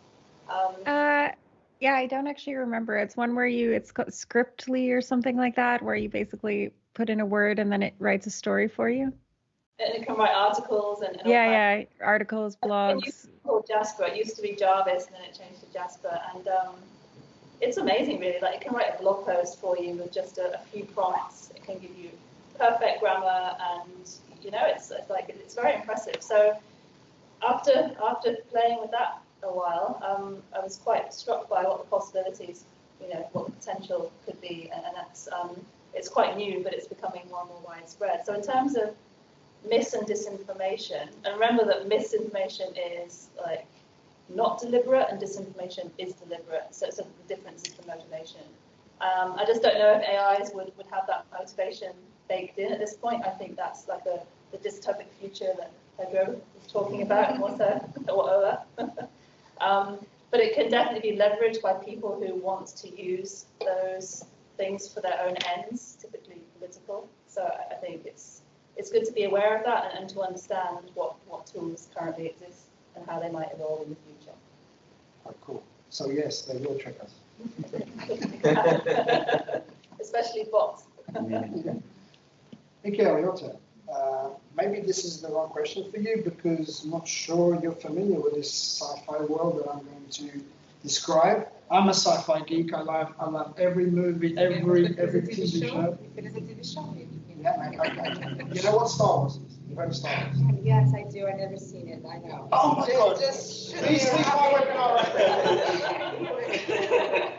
Yeah, I don't actually remember. It's one where it's called Scriptly or something like that, where you basically put in a word and then it writes a story for you. And it can write articles and yeah, articles, blogs. It used to be called Jasper. It used to be Jarvis, and then it changed to Jasper. And it's amazing, really. Like, it can write a blog post for you with just a few prompts. It can give you perfect grammar, and it's very impressive. So after playing with that a while, I was quite struck by what the possibilities, what the potential could be, and that's it's quite new, but it's becoming more and more widespread. So in terms of mis and disinformation, and remember that misinformation is like not deliberate and disinformation is deliberate. So the difference is the motivation. I just don't know if AIs would have that motivation baked in at this point. I think that's like the dystopic future that Pedro was talking about and but it can definitely be leveraged by people who want to use those things for their own ends, typically political. So I think it's good to be aware of that and to understand what tools currently exist and how they might evolve in the future. Oh, cool. So yes, they will trick us. Especially bots. Mikael, your turn. Maybe this is the wrong question for you, because I'm not sure you're familiar with this sci-fi world that I'm going to describe. I'm a sci-fi geek. I love every movie, every TV show. It is a TV show. Yeah, okay. You know what Star Wars is? You've heard of Star Wars? Yes, I do. I've never seen it. I know. Oh my God! Just please leave my webinar right there.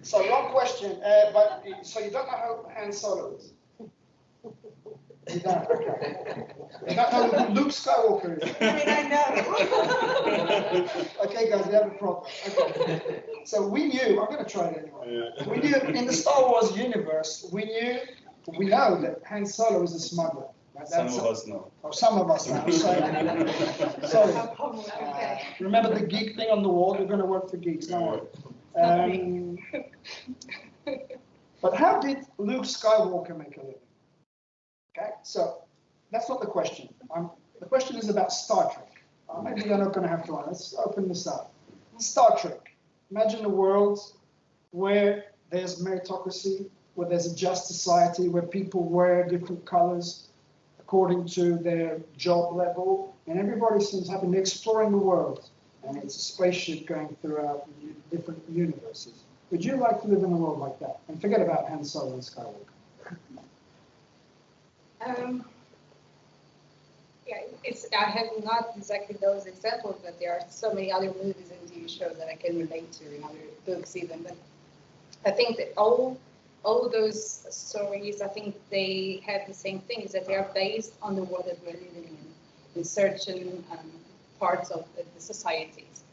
So wrong question. But so you don't know how Han Solo is? You don't. Okay. You don't know who Luke Skywalker is? I mean, I know. Okay, guys, we have a problem. Okay. So we knew. I'm going to try it anyway. We knew in the Star Wars universe. We know that Han Solo is a smuggler. Right? Some of us know. Oh, some of us know. So, sorry. Remember the geek thing on the wall? We're going to work for geeks. No worry. But how did Luke Skywalker make a living? Okay, so that's not the question. The question is about Star Trek. Maybe you're not going to have to answer. Let's open this up. Star Trek. Imagine a world where there's meritocracy, where there's a just society, where people wear different colors according to their job level, and everybody seems happy. They're exploring the world, and it's a spaceship going throughout different universes. Would you like to live in a world like that? And forget about Han Solo and Skywalker. I have not exactly those examples, but there are so many other movies and TV shows that I can relate to, and other books even. But I think that all those stories, I think they have the same thing, is that they are based on the world that we're living in certain parts of the societies.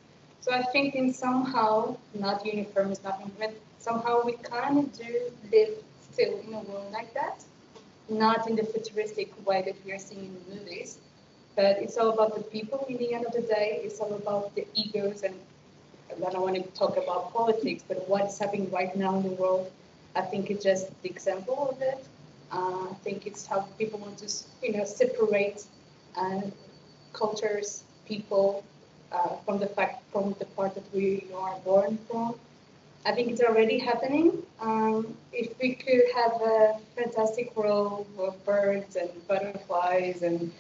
So I think in somehow, not uniform, nothing, but somehow we kind of do live still in a world like that, not in the futuristic way that we are seeing in the movies, but it's all about the people in the end of the day. It's all about the egos, and I don't want to talk about politics, but what's happening right now in the world, I think it's just the example of it. I think it's how people want to, separate cultures, people, from the part that we are born from. I think it's already happening. If we could have a fantastic world of birds and butterflies and,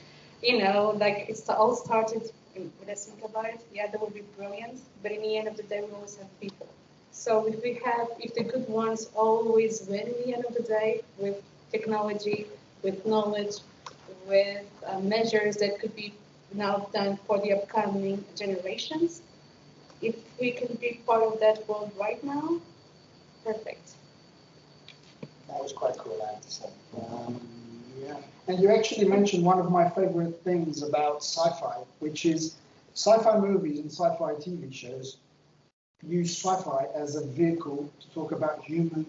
like it's all started, when I think about it, yeah, that would be brilliant. But in the end of the day, we always have people. So if the good ones always win in the end of the day with technology, with knowledge, with measures that could be now done for the upcoming generations, if we can be part of that world right now, perfect. That was quite cool, I have to say. Yeah. And you actually mentioned one of my favorite things about sci-fi, which is sci-fi movies and sci-fi TV shows use sci-fi as a vehicle to talk about human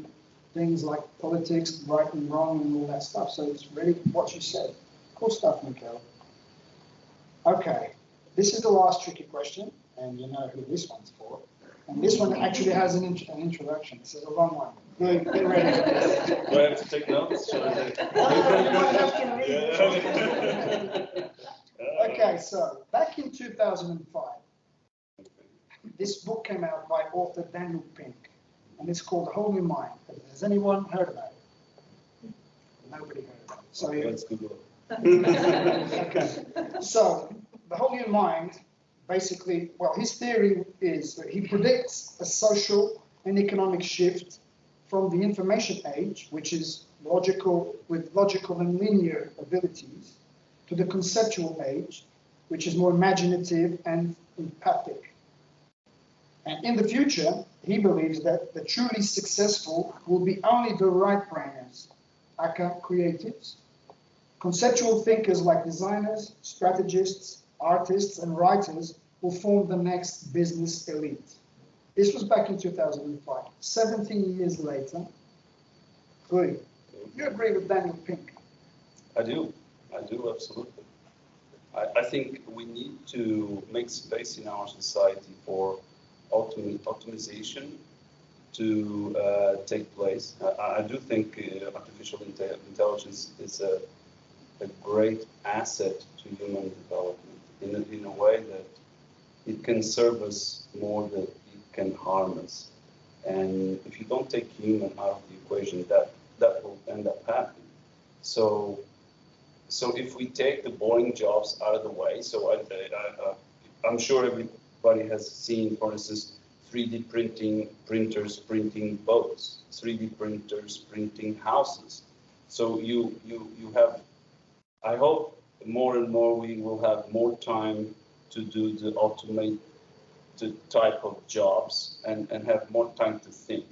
things like politics, right and wrong, and all that stuff. So it's really what you said. Cool stuff, Mikhail. Okay, this is the last tricky question, and you know who this one's for. And this one actually has an introduction. This is a long one. Get ready for this. Do I have to take notes? You might have to read it. Okay, so back in 2005, this book came out by author Daniel Pink, and it's called The Whole New Mind. Has anyone heard about it? Nobody heard about it. So let's Google it. Okay. So The Whole New Mind, basically, well, his theory is that he predicts a social and economic shift from the information age, which is with logical and linear abilities, to the conceptual age, which is more imaginative and empathic. And in the future, he believes that the truly successful will be only the right brainers, aka creatives. Conceptual thinkers like designers, strategists, artists, and writers will form the next business elite. This was back in 2005. 17 years later, good. You agree with Daniel Pink? I do, absolutely. I think we need to make space in our society for optimization to take place. I do think artificial intelligence is a great asset to human development in a way that it can serve us more than it can harm us. And if you don't take human out of the equation, that will end up happening. So if we take the boring jobs out of the way, so I'm sure everybody has seen, for instance, 3D printers printing boats, 3D printers printing houses. So you have, I hope more and more we will have more time to do the automated type of jobs and have more time to think.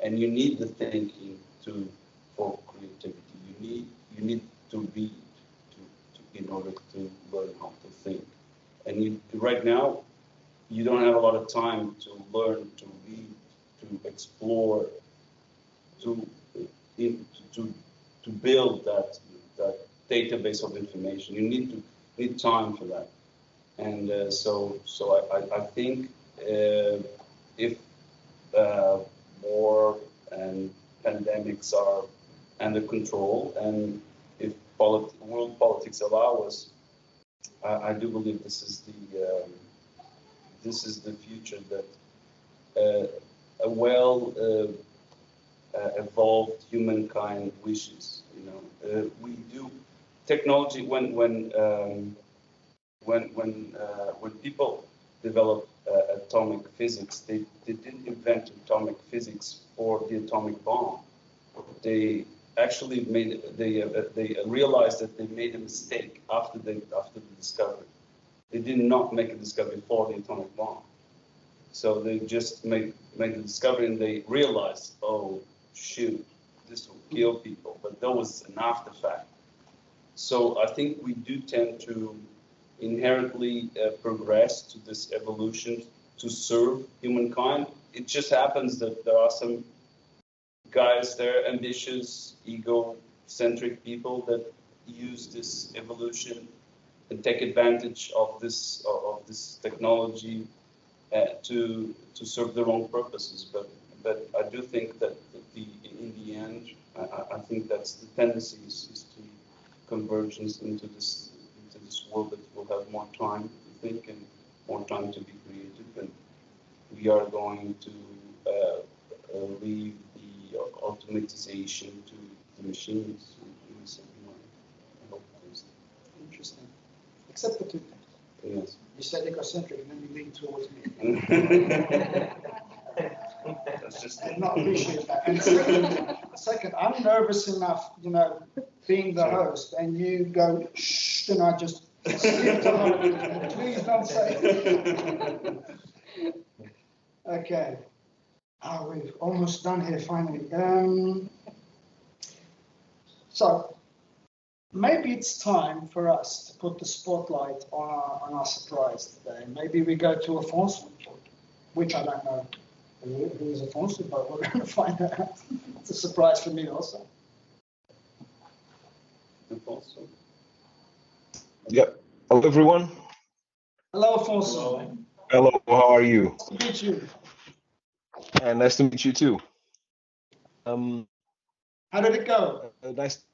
And you need the thinking for creativity. You need to read in order to learn how to think. And right now, you don't have a lot of time to learn, to read, to explore, to build that database of information. You need time for that. And so I think if war and pandemics are under control, and if world politics allow us, I do believe this is the future that a well evolved humankind wishes. You know, we do technology when people develop atomic physics, they didn't invent atomic physics for the atomic bomb. They actually they realized that they made a mistake after the discovery. They did not make a discovery for the atomic bomb. So they just made the discovery, and they realized, oh shoot, this will kill people. But that was an after fact. So I think we do tend to inherently progress to this evolution to serve humankind. It just happens that there are some guys, they're ambitious, egocentric people that use this evolution and take advantage of this technology to serve their own purposes. But I do think that in the end, I think that's the tendency is to convergence into this world that will have more time to think and more time to be creative, and we are going to leave the automatization to the machines in a certain way. I hope it's Interesting. Except for two things. yes. You said egocentric, and then you lean towards me. That's just I not appreciate that. And second, I'm nervous enough, you know, being the host, and you go shh, and I just skip to home. Please don't say. Okay. Oh, we're almost done here finally. So maybe it's time for us to put the spotlight on our surprise today. Maybe we go to Afonso, which I don't know who is Afonso, but we're going to find out. It's a surprise for me also. Afonso. Yep. Hello, everyone. Hello, Afonso. Hello. How are you? Nice to meet you. And nice to meet you too. How did it go? Nice.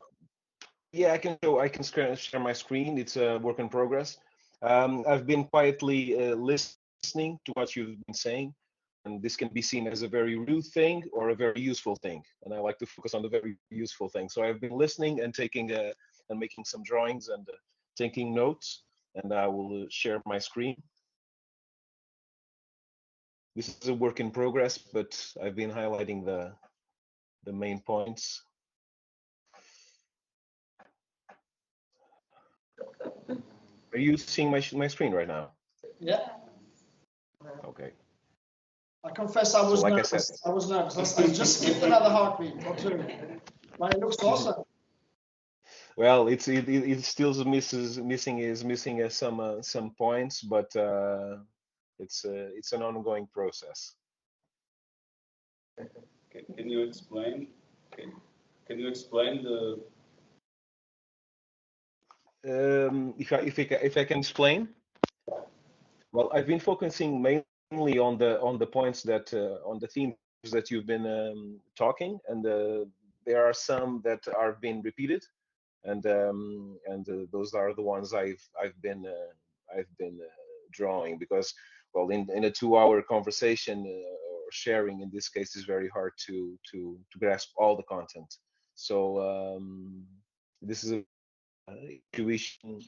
Yeah, I can share my screen. It's a work in progress. I've been quietly listening to what you've been saying, and this can be seen as a very rude thing or a very useful thing. And I like to focus on the very useful thing. So I've been listening and taking and making some drawings and taking notes, and I will share my screen. This is a work in progress, but I've been highlighting the main points. Are you seeing my screen right now? Yeah. Okay. I confess I was nervous. I was nervous. I just skipped another heartbeat or two. But it looks awesome. Well, it still missing some points, but it's an ongoing process. Can you explain? Can you explain the? If I can explain, well, I've been focusing mainly on the points that on the themes that you've been talking, and there are some that are being repeated, and those are the ones I've been drawing, because, well, in a 2-hour conversation or sharing in this case is very hard to grasp all the content. So this is a intuition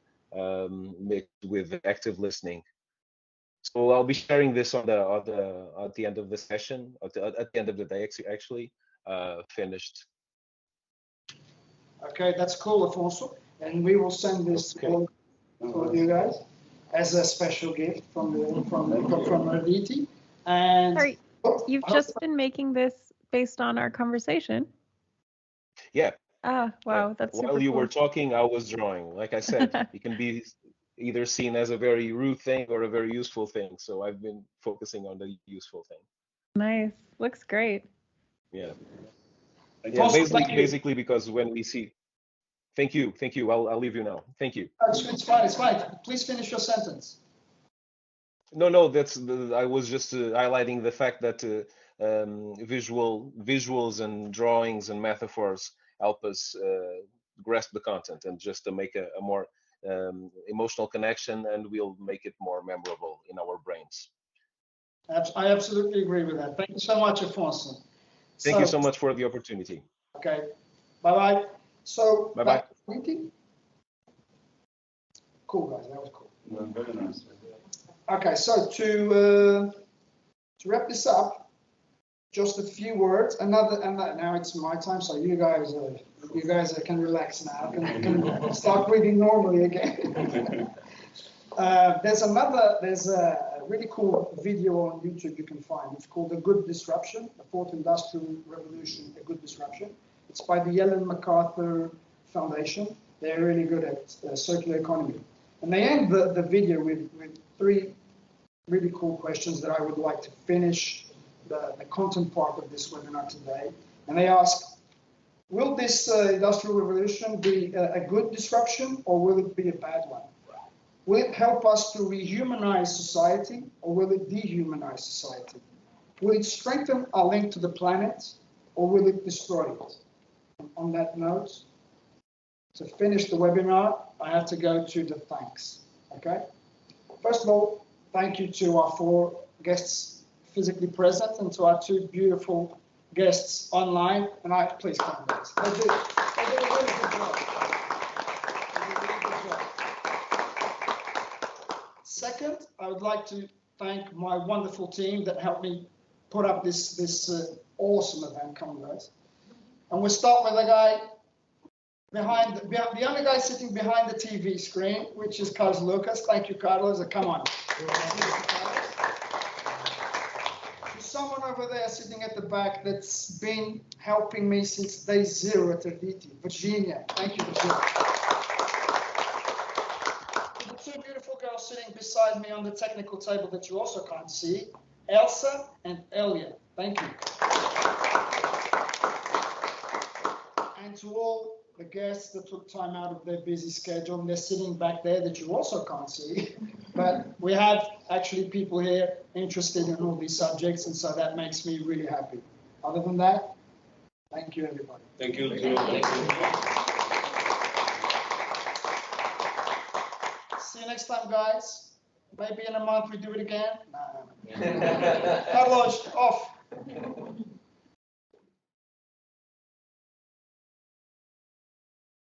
mixed with active listening. So I'll be sharing this at the end of the session, at the end of the day, actually finished. Okay, that's cool, Afonso. And we will send this to you guys as a special gift from ARDITI. And sorry, you've just been making this based on our conversation? Yeah. Ah, wow, that's super While you cool. were talking, I was drawing. Like I said, it can be either seen as a very rude thing or a very useful thing. So I've been focusing on the useful thing. Nice. Looks great. Yeah. Yeah, basically because when we see. Thank you. I'll leave you now. Thank you. It's fine. Please finish your sentence. No, I was just highlighting the fact that visuals and drawings and metaphors help us grasp the content and just to make a more emotional connection, and we'll make it more memorable in our brains. I absolutely agree with that. Thank you so much, Afonso. Thank you so much for the opportunity. Okay, bye-bye. So, bye-bye. Cool, guys, that was cool. Very nice. Okay, so to wrap this up, just a few words. And now it's my time, so you guys can relax now. Can start reading normally again. There's a really cool video on YouTube you can find. It's called "A Good Disruption: The Fourth Industrial Revolution, A Good Disruption." It's by the Ellen MacArthur Foundation. They're really good at circular economy. And they end the video with 3 really cool questions that I would like to finish the content part of this webinar today. And they ask, will this industrial revolution be a good disruption, or will it be a bad one? Will it help us to rehumanize society, or will it dehumanize society? Will it strengthen our link to the planet, or will it destroy it? And on that note, to finish the webinar, I have to go to the thanks, okay? First of all, thank you to our 4 guests physically present and to our 2 beautiful guests online. And please come, guys. They did a really good job. Second, I would like to thank my wonderful team that helped me put up this awesome event. Come on, guys. And we'll start with the guy behind the only guy sitting behind the TV screen, which is Carlos Lucas. Thank you, Carlos. Come on. There's someone over there sitting at the back that's been helping me since day 0 at ARDITI, Virginia. Thank you, Virginia. The 2 beautiful girls sitting beside me on the technical table that you also can't see, Elsa and Elia. Thank you. And to all the guests that took time out of their busy schedule, and they're sitting back there that you also can't see. But we have actually people here interested in all these subjects, and so that makes me really happy. Other than that, thank you, everybody. Thank you. See you next time, guys. Maybe in a month we do it again. No. Carlos, off.